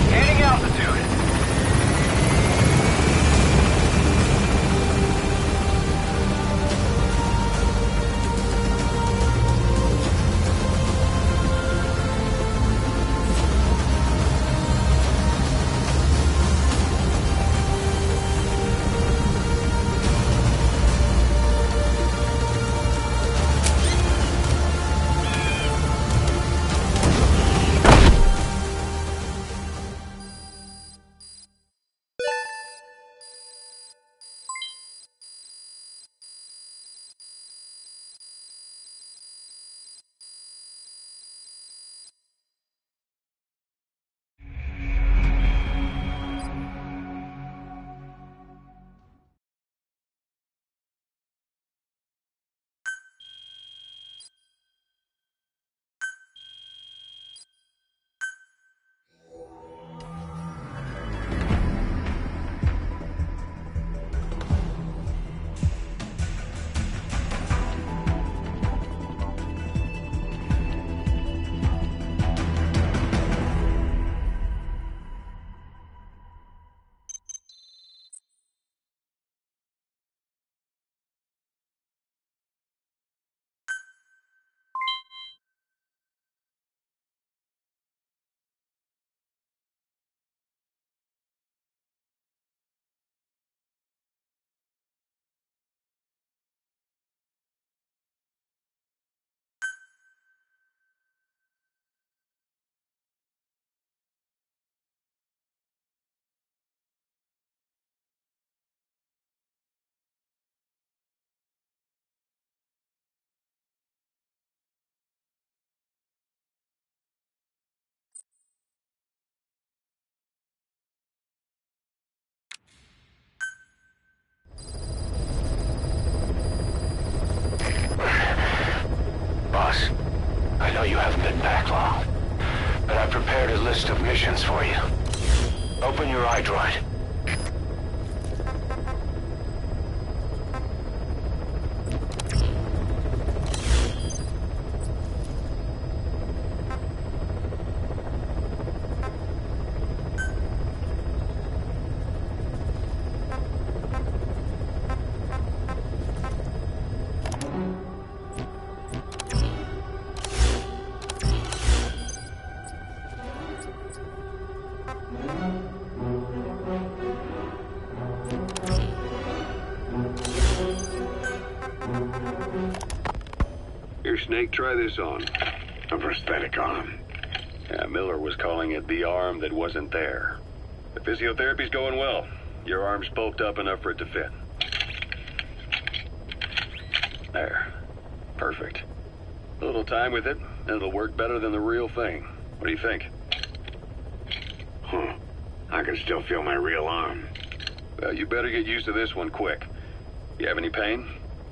Gaining altitude. Boss, I know you haven't been back long, but I've prepared a list of missions for you. Open your iDroid. Here, Snake, try this on. A prosthetic arm. Yeah, Miller was calling it the arm that wasn't there. The physiotherapy's going well. Your arm's bulked up enough for it to fit. There. Perfect. A little time with it, and it'll work better than the real thing. What do you think? Huh. I can still feel my real arm. Well, you better get used to this one quick. You have any pain?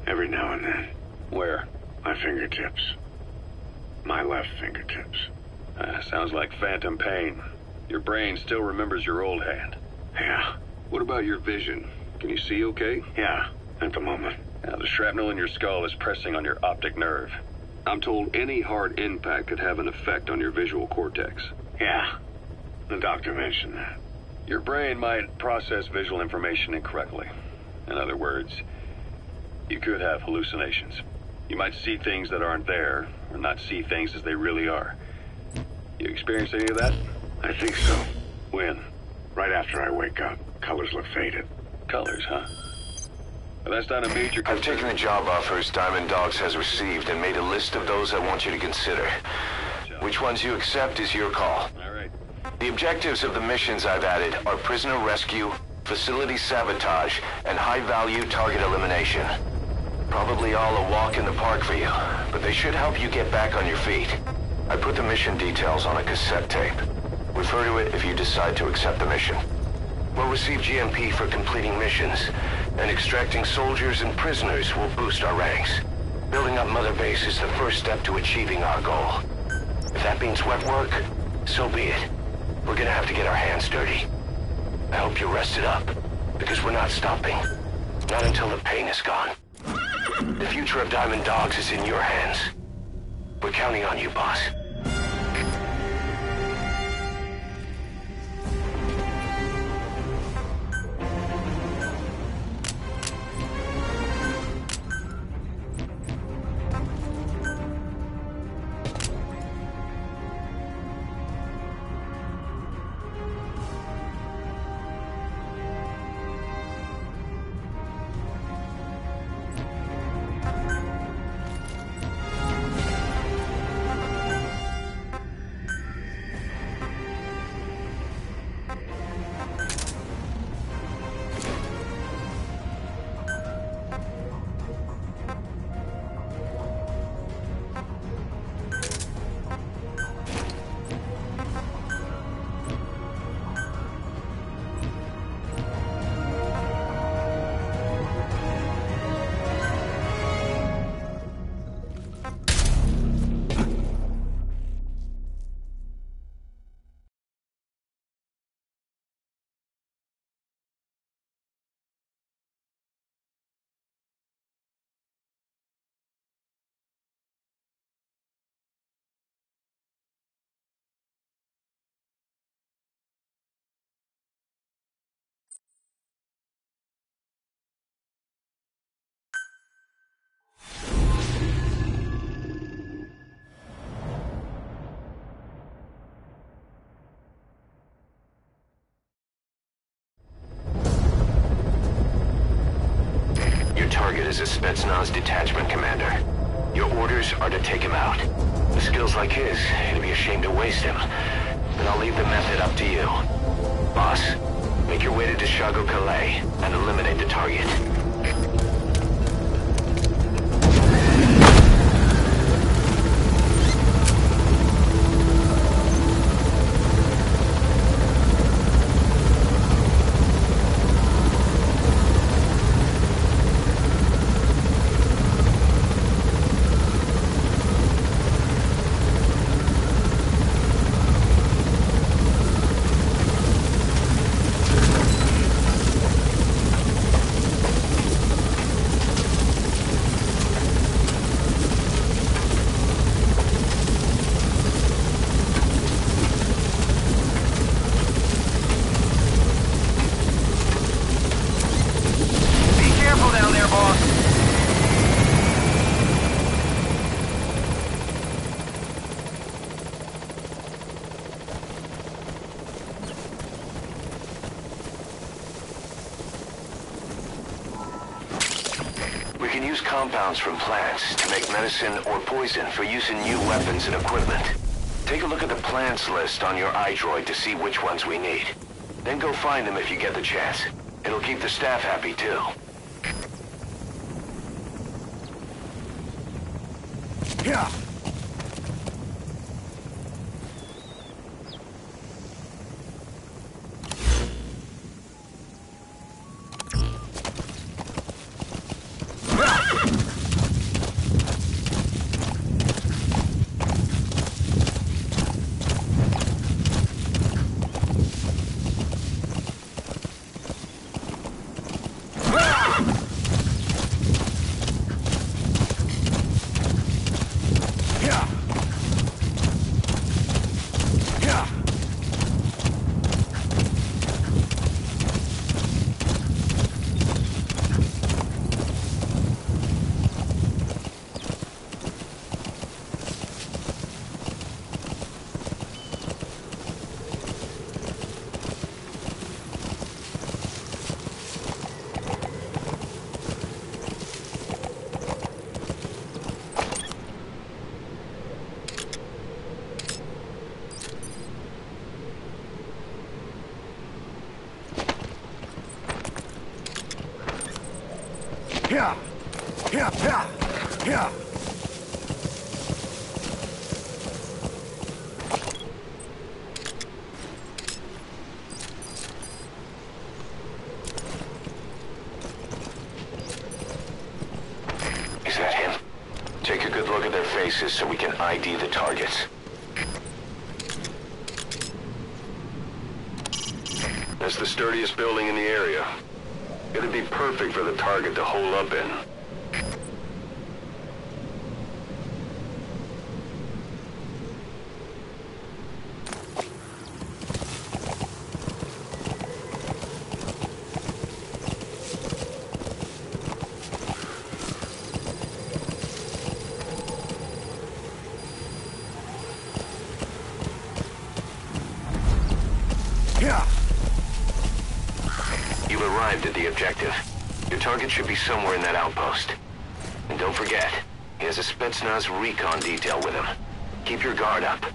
Every now and then. Where? My fingertips. My left fingertips. Sounds like phantom pain. Your brain still remembers your old hand. Yeah. What about your vision? Can you see okay? Yeah, at the moment. Now, the shrapnel in your skull is pressing on your optic nerve. I'm told any hard impact could have an effect on your visual cortex. Yeah, the doctor mentioned that. Your brain might process visual information incorrectly. In other words, you could have hallucinations. You might see things that aren't there, or not see things as they really are. You experienced any of that? I think so. When? Right after I wake up. Colors look faded. Colors, huh? Well, that's not a major concern. I've taken the job offers Diamond Dogs has received and made a list of those I want you to consider. Which ones you accept is your call. All right. The objectives of the missions I've added are prisoner rescue, facility sabotage, and high-value target elimination. Probably all a walk in the park for you, but they should help you get back on your feet. I put the mission details on a cassette tape. Refer to it if you decide to accept the mission. We'll receive GMP for completing missions, and extracting soldiers and prisoners will boost our ranks. Building up Mother Base is the first step to achieving our goal. If that means wet work, so be it. We're gonna have to get our hands dirty. I hope you're rested up, because we're not stopping. Not until the pain is gone. The future of Diamond Dogs is in your hands. We're counting on you, boss. Target is a Spetsnaz detachment commander. Your orders are to take him out. With skills like his, it'd be a shame to waste him. But I'll leave the method up to you. Boss, make your way to Deshago Calais and eliminate the target. Compounds from plants to make medicine or poison for use in new weapons and equipment. Take a look at the plants list on your iDroid to see which ones we need. Then go find them if you get the chance. It'll keep the staff happy too. Yeah. Yeah. Is that him? Take a good look at their faces so we can ID the targets. That's the sturdiest building in the area. It'd be perfect for the target to hole up in. You've arrived at the objective. Your target should be somewhere in that outpost. And don't forget, he has a Spetsnaz recon detail with him. Keep your guard up.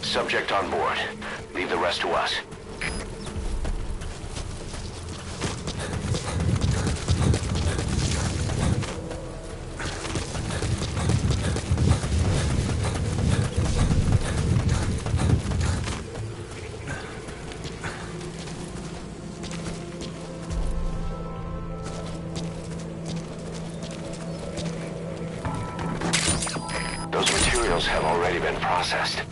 Subject on board. Leave the rest to us. Those materials have already been processed.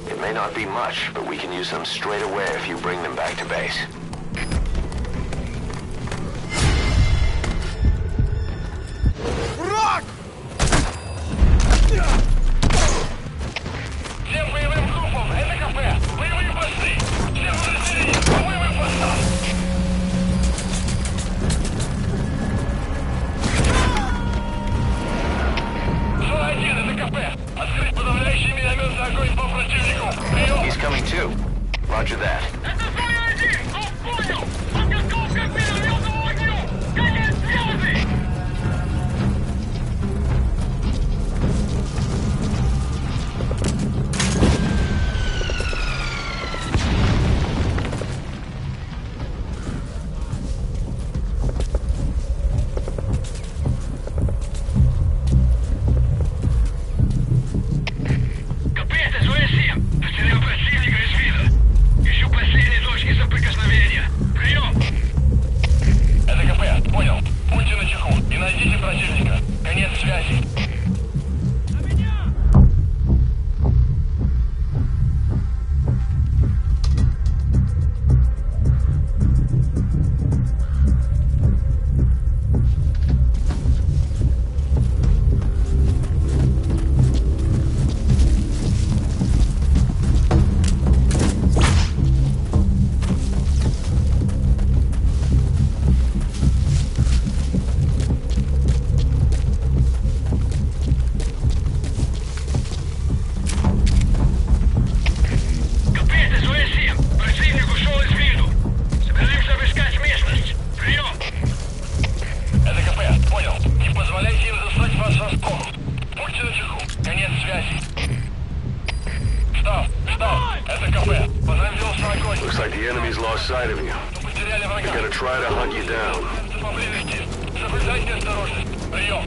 It may not be much, but we can use them straight away if you bring them back to base. Всем боевым группам, это КП! Боевые посты! Всем разделение! По боевым постам! Зона 1, это КП! Открыть подавляющий минометный огонь по противнику! Прием! He's coming too. Roger that. Это зона 1! Дом понял! Подготовка к минометному огню! Конец связи! Looks like the enemy's lost sight of you. They're gonna try to hunt you down. Поблизости. Соблюдайте осторожность. Прием.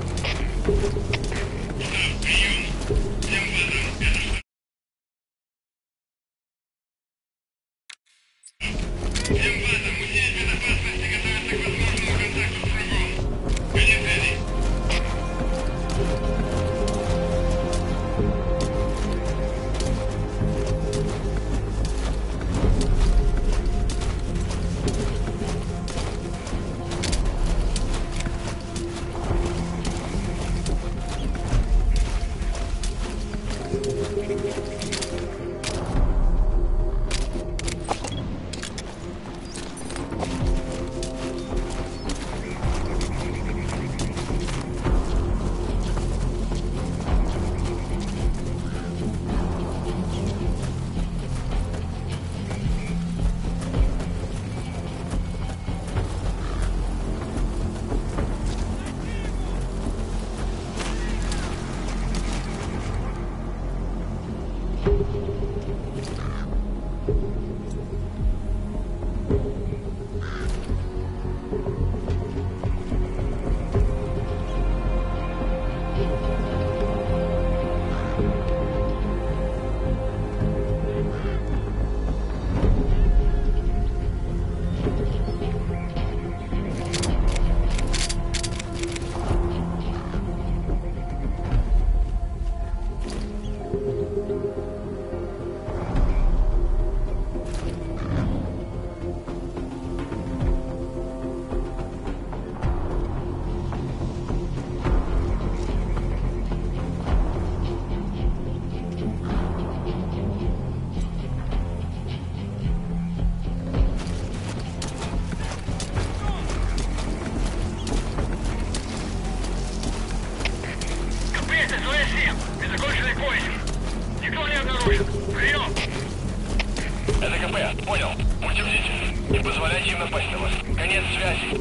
Понял. Будьте бдительны. Не позволяйте им напасть на вас. Конец связи.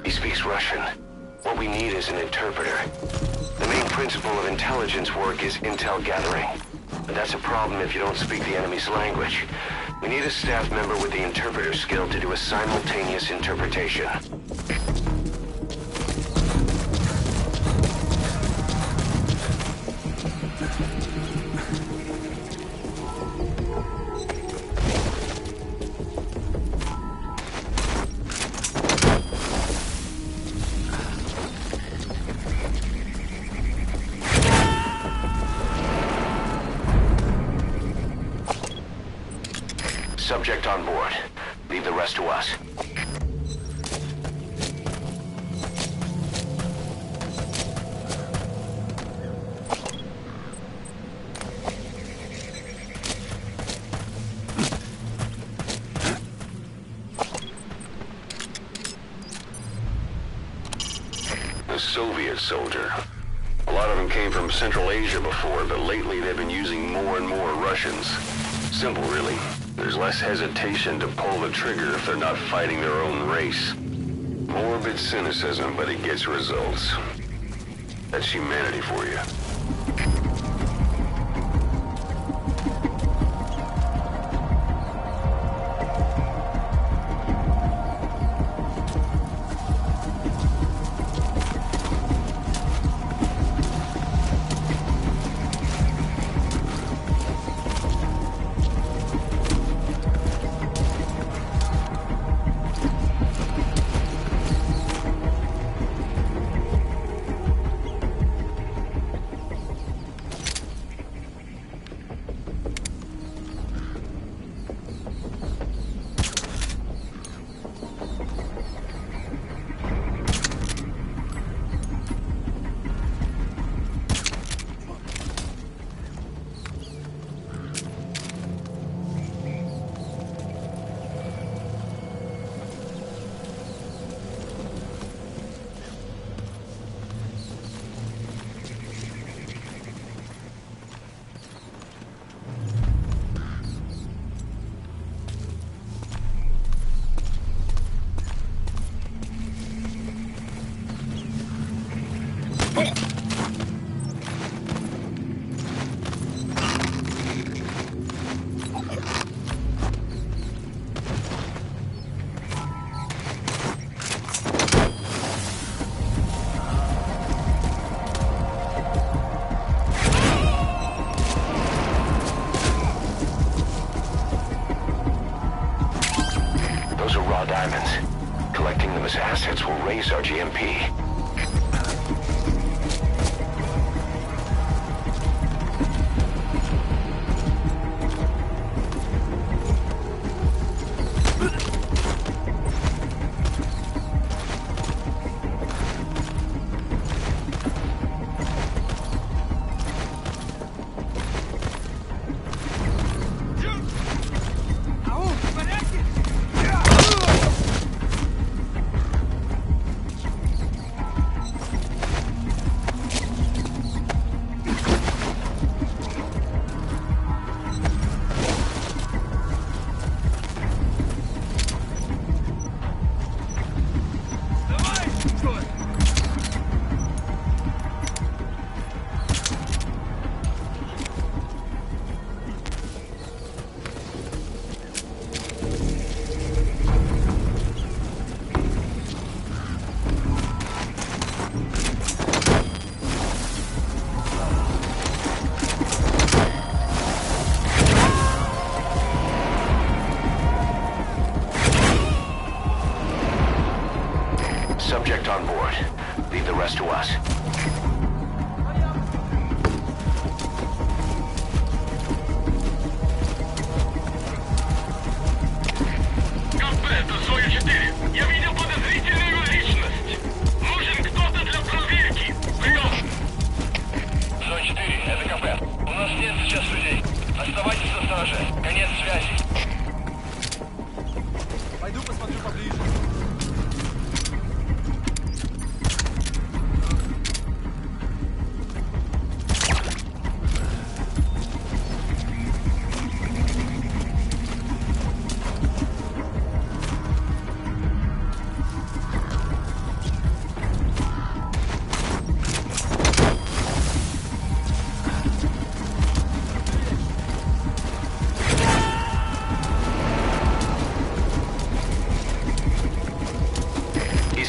He speaks Russian. What we need is an interpreter. The main principle of intelligence work is intel gathering. But that's a problem if you don't speak the enemy's language. We need a staff member with the interpreter skill to do a simultaneous interpretation. Subject on board. Leave the rest to us. A Soviet soldier. A lot of them came from Central Asia before, but lately they've been using more and more Russians. Simple, really. There's less hesitation to pull the trigger if they're not fighting their own race. Morbid cynicism, but it gets results. That's humanity for you. raw diamonds. Collecting them as assets will raise our GMP. Subject on board. Leave the rest to us. Капет, Зоя 4. Я видел подозрительную личность. Нужен кто-то для проверки. Прием. Зоя 4, это Капет. У нас нет сейчас людей. Оставайтесь на страже. Конец связи. Пойду посмотрю поближе.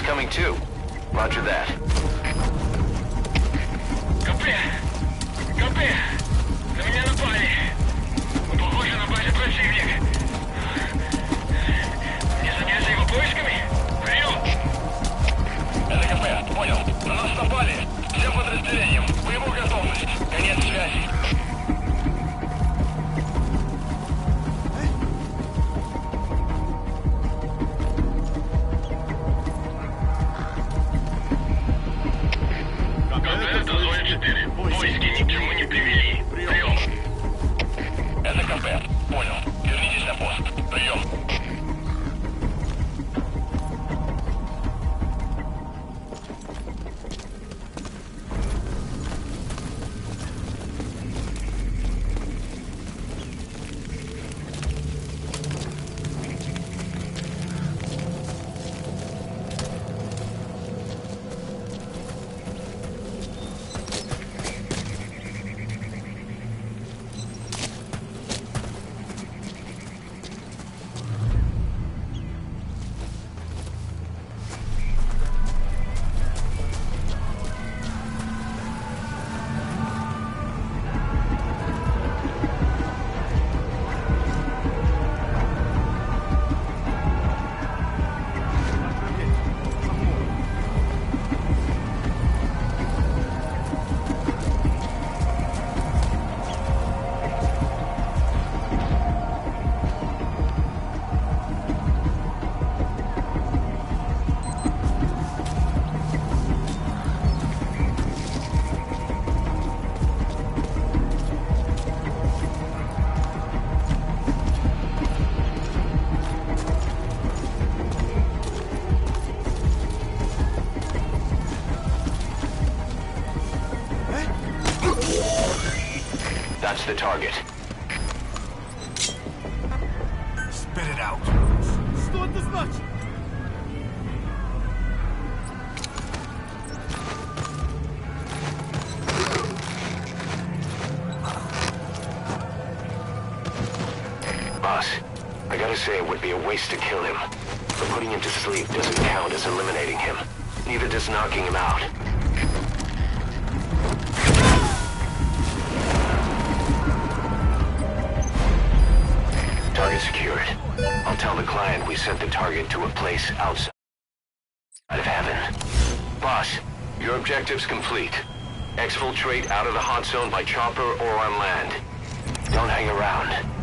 Coming too. Roger that. КП! КП! На меня напали! Похоже на базе противник. Не заняться его поисками? Прием! Это КП, понял. На нас напали. Всем подразделениям. Боевую готовность. Конец связи. Поиски ни к чему не привели. Прием. Это КП. Понял. Вернитесь на пост. Прием. That's the target. Spit it out. Что это значит? Boss, I gotta say it would be a waste to kill him. But putting him to sleep doesn't count as eliminating him. Neither does knocking him out. Target secured. I'll tell the client we sent the target to a place outside of heaven. Boss, your objective's complete. Exfiltrate out of the hot zone by chopper or on land. Don't hang around.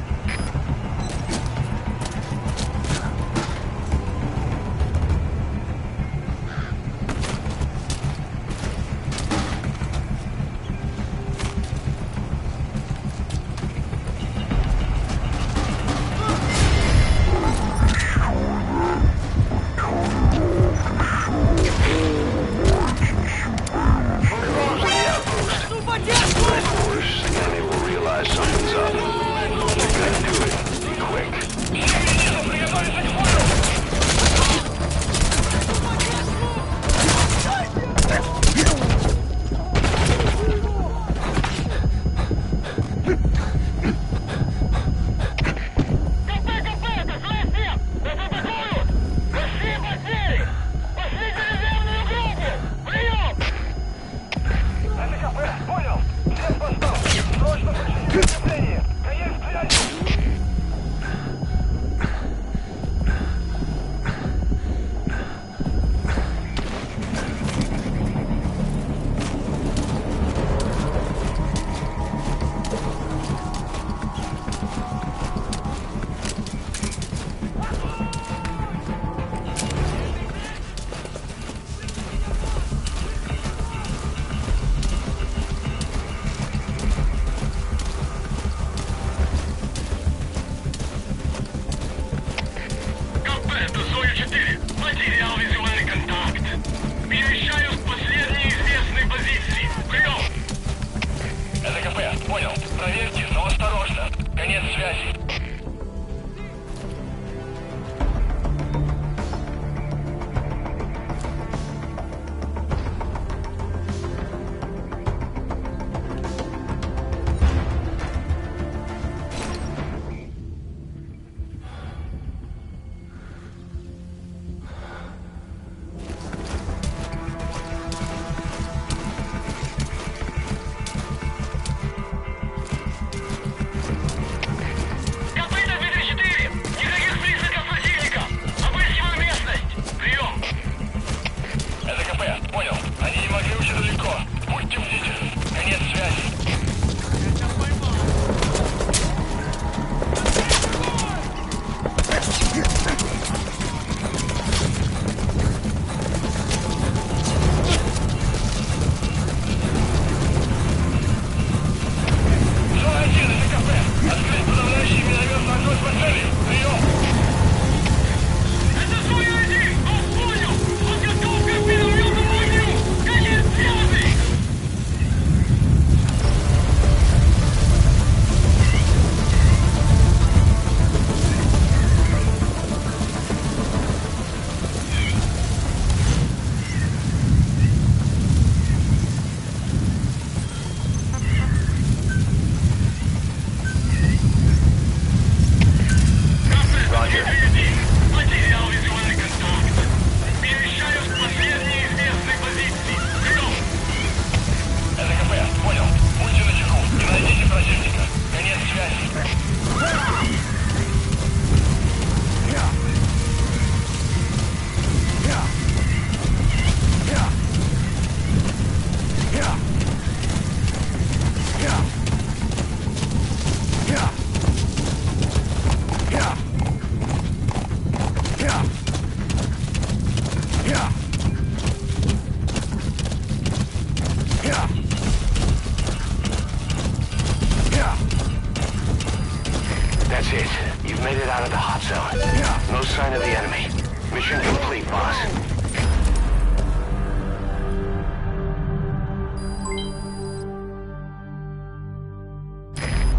sign of the enemy. Mission complete, boss.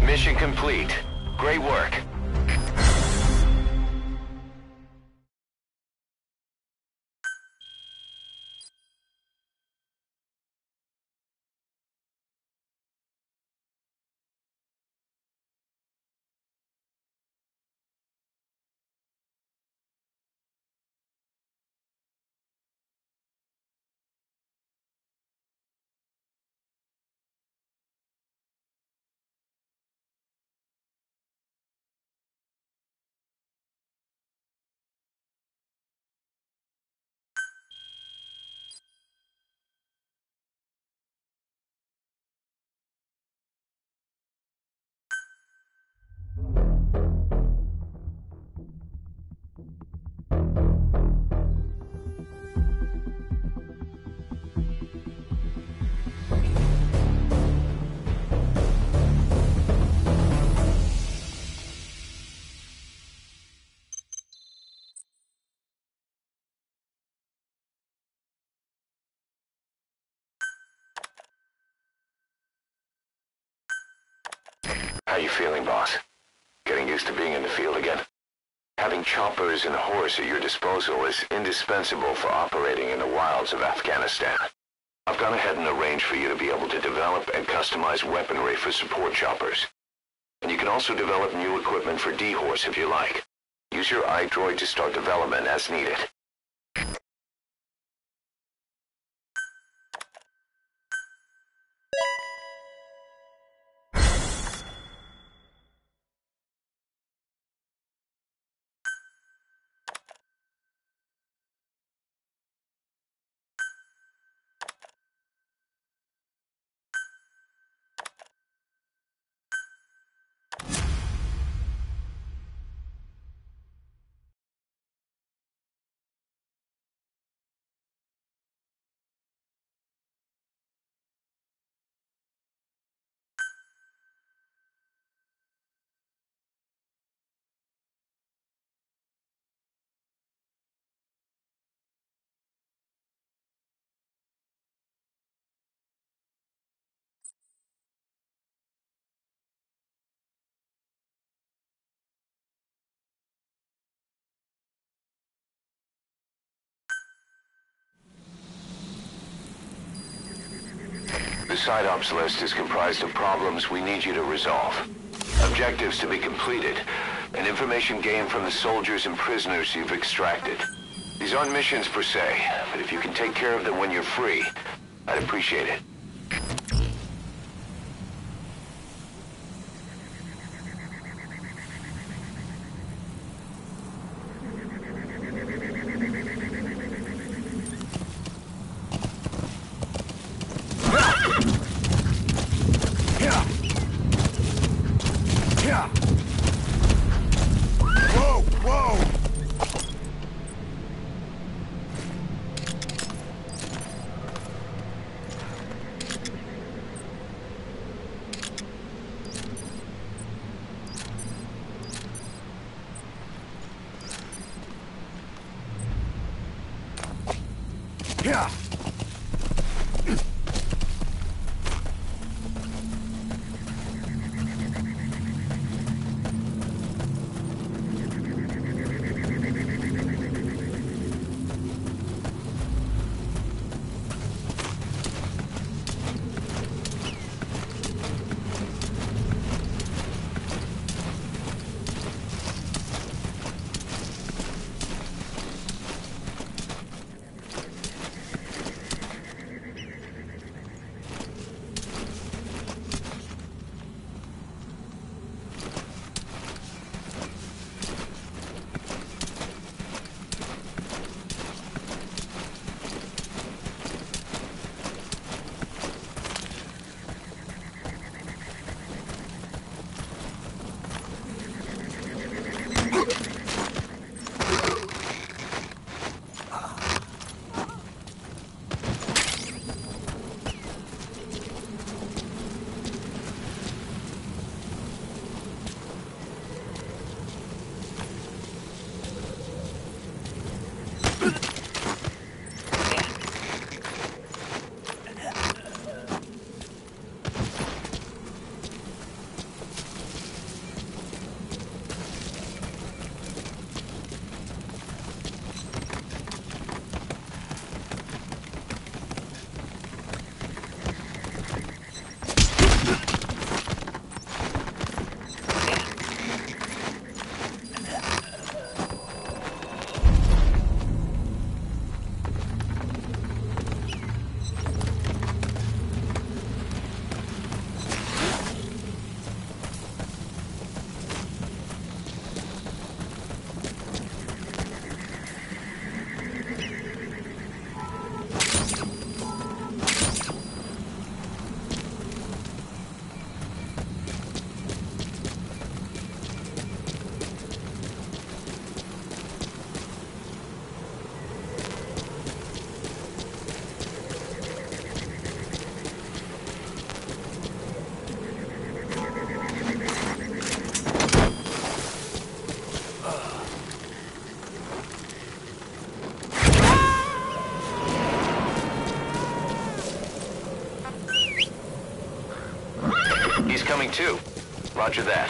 Mission complete. Great work. used to being in the field again. Having choppers and horse at your disposal is indispensable for operating in the wilds of Afghanistan. I've gone ahead and arranged for you to be able to develop and customize weaponry for support choppers. And you can also develop new equipment for D-Horse if you like. Use your iDroid to start development as needed. The side ops list is comprised of problems we need you to resolve, objectives to be completed, and information gained from the soldiers and prisoners you've extracted. These aren't missions per se, but if you can take care of them when you're free, I'd appreciate it. He's coming too. Roger that.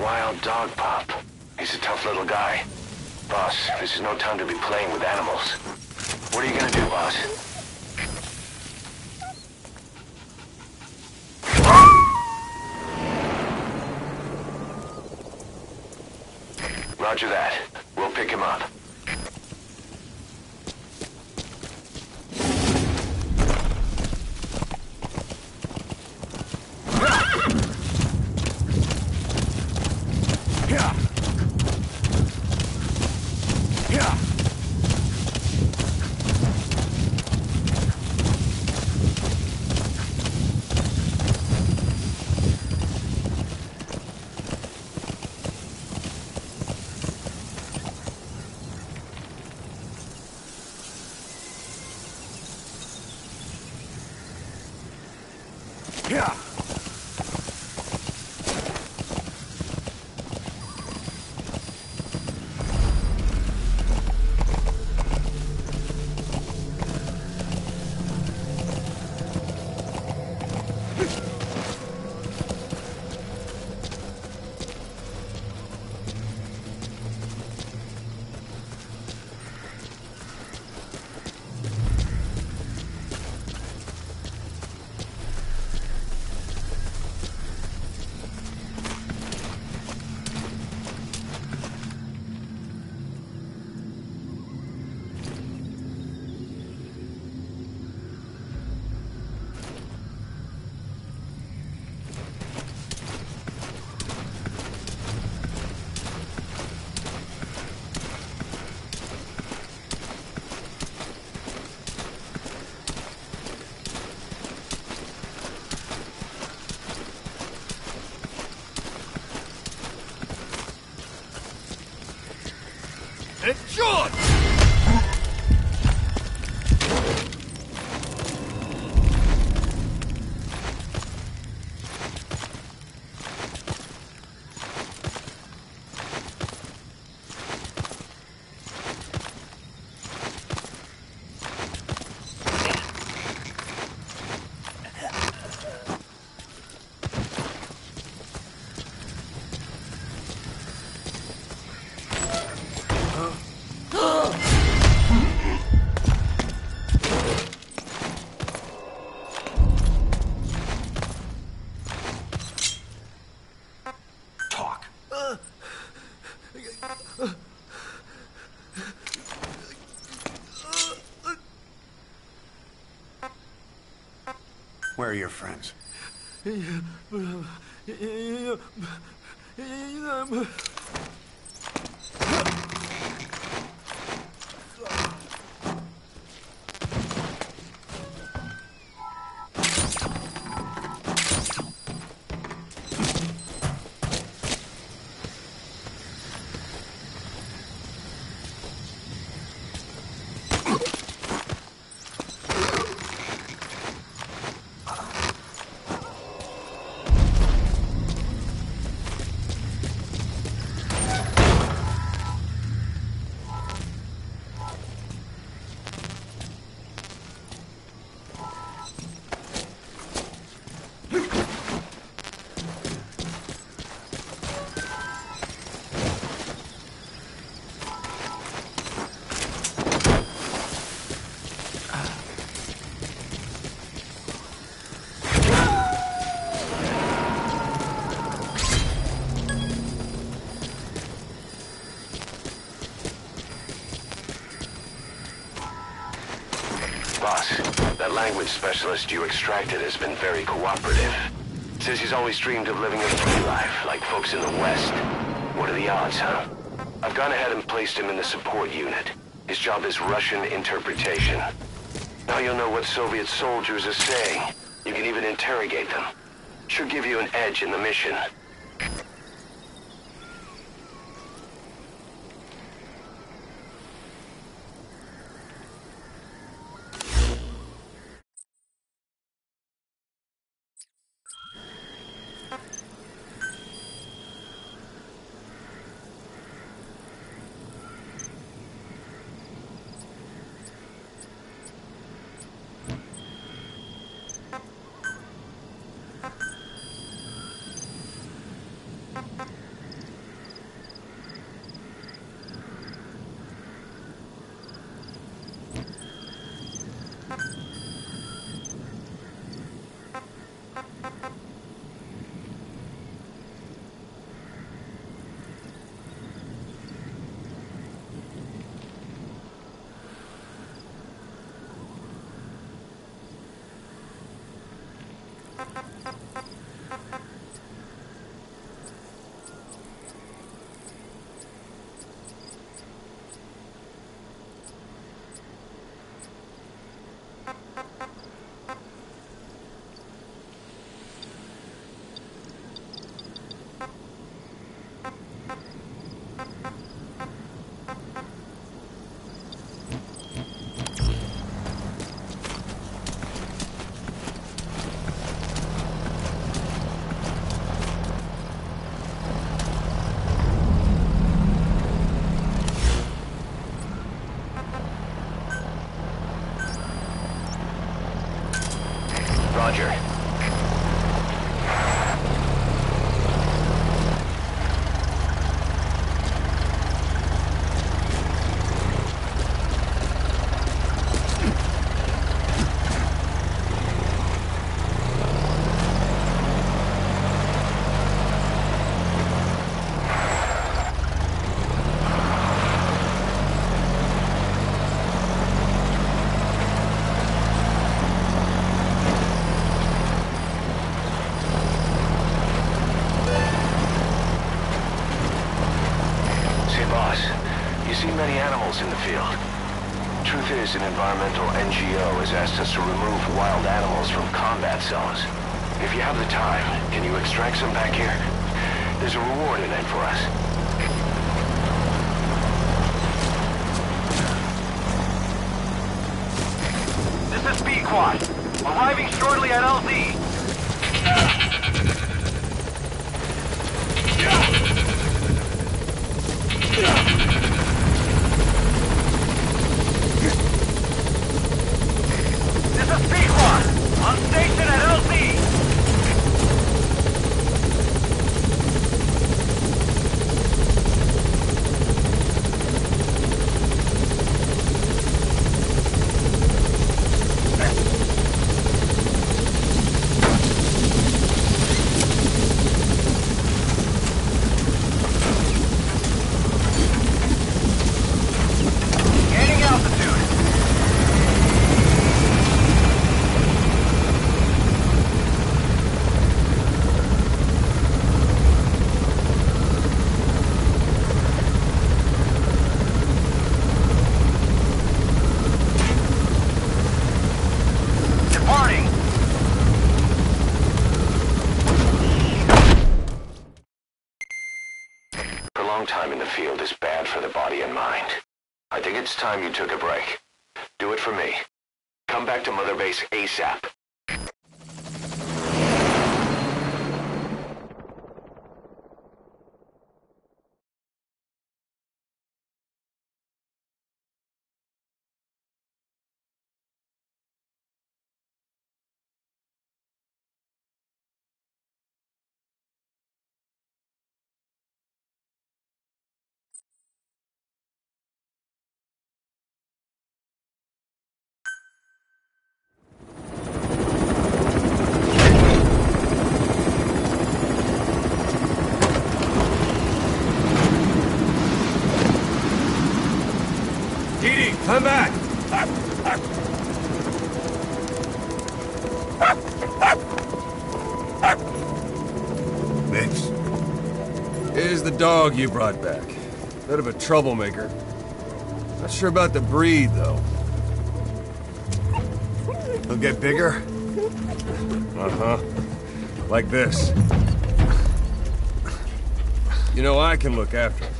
Wild dog pup. He's a tough little guy. Boss, this is no time to be playing with animals. What are you gonna do, boss? Roger that. We'll pick him up. Черт! Where are your friends? Boss, that language specialist you extracted has been very cooperative. Says he's always dreamed of living a free life, like folks in the West. What are the odds, huh? I've gone ahead and placed him in the support unit. His job is Russian interpretation. Now you'll know what Soviet soldiers are saying. You can even interrogate them. Should give you an edge in the mission. Roger. In the field. Truth is, an environmental NGO has asked us to remove wild animals from combat zones. If you have the time, can you extract some back here? There's a reward in it for us. This is B Quad. Arriving shortly at LZ. On station at LZ! Gaining altitude. Time in the field is bad for the body and mind. I think it's time you took a break. Do it for me. Come back to Mother Base ASAP. Come back! the dog you brought back. Bit of a troublemaker. Not sure about the breed, though. He'll get bigger? Uh-huh. Like this. You know, I can look after him.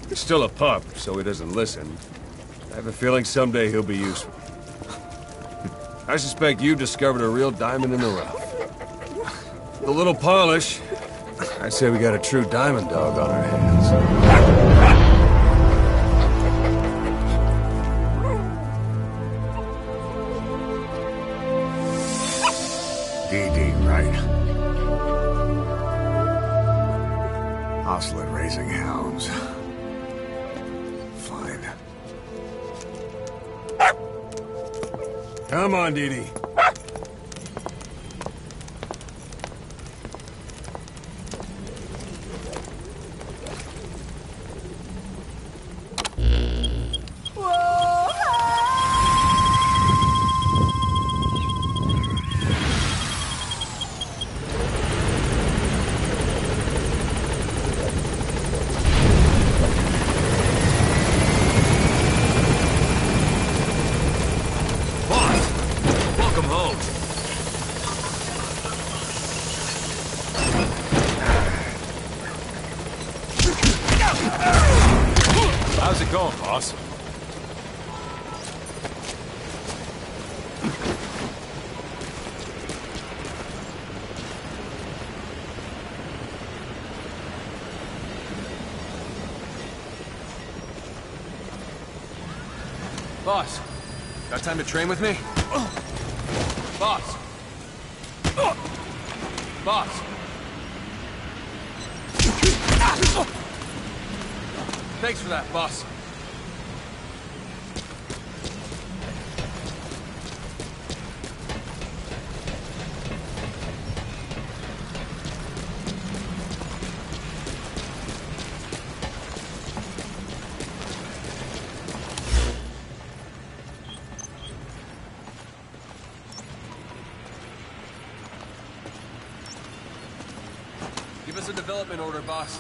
He's still a pup, so he doesn't listen. I have a feeling someday he'll be useful. I suspect you discovered a real diamond in the rough. With a little polish, I'd say we got a true diamond dog on our hands. DD, right? Hostile at raising hounds. Fine. Come on, Dee. How's it going, boss? Boss, got time to train with me? Boss! Boss! Thanks for that, boss. Give us a development order, boss.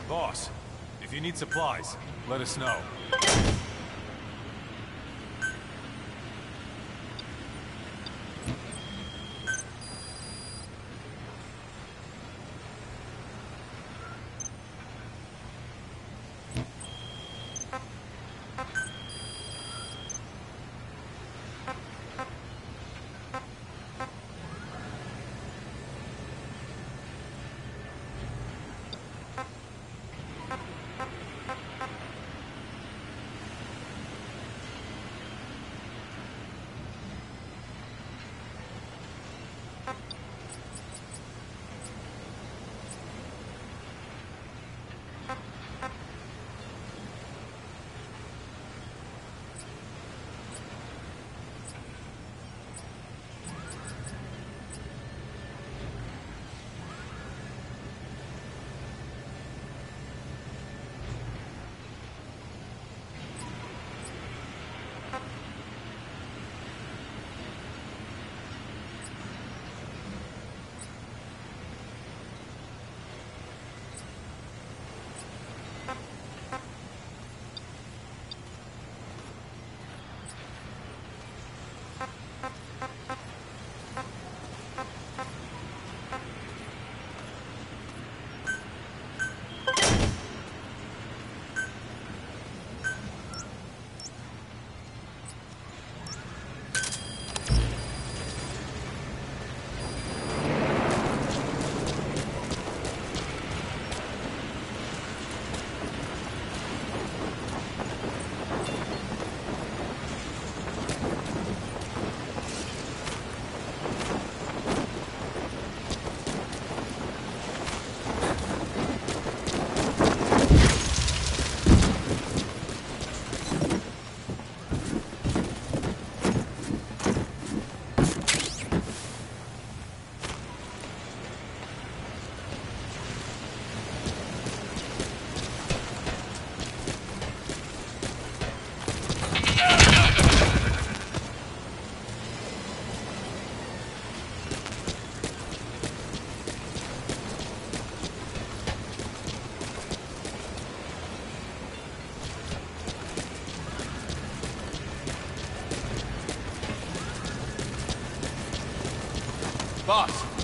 Boss, if you need supplies, let us know. Boss.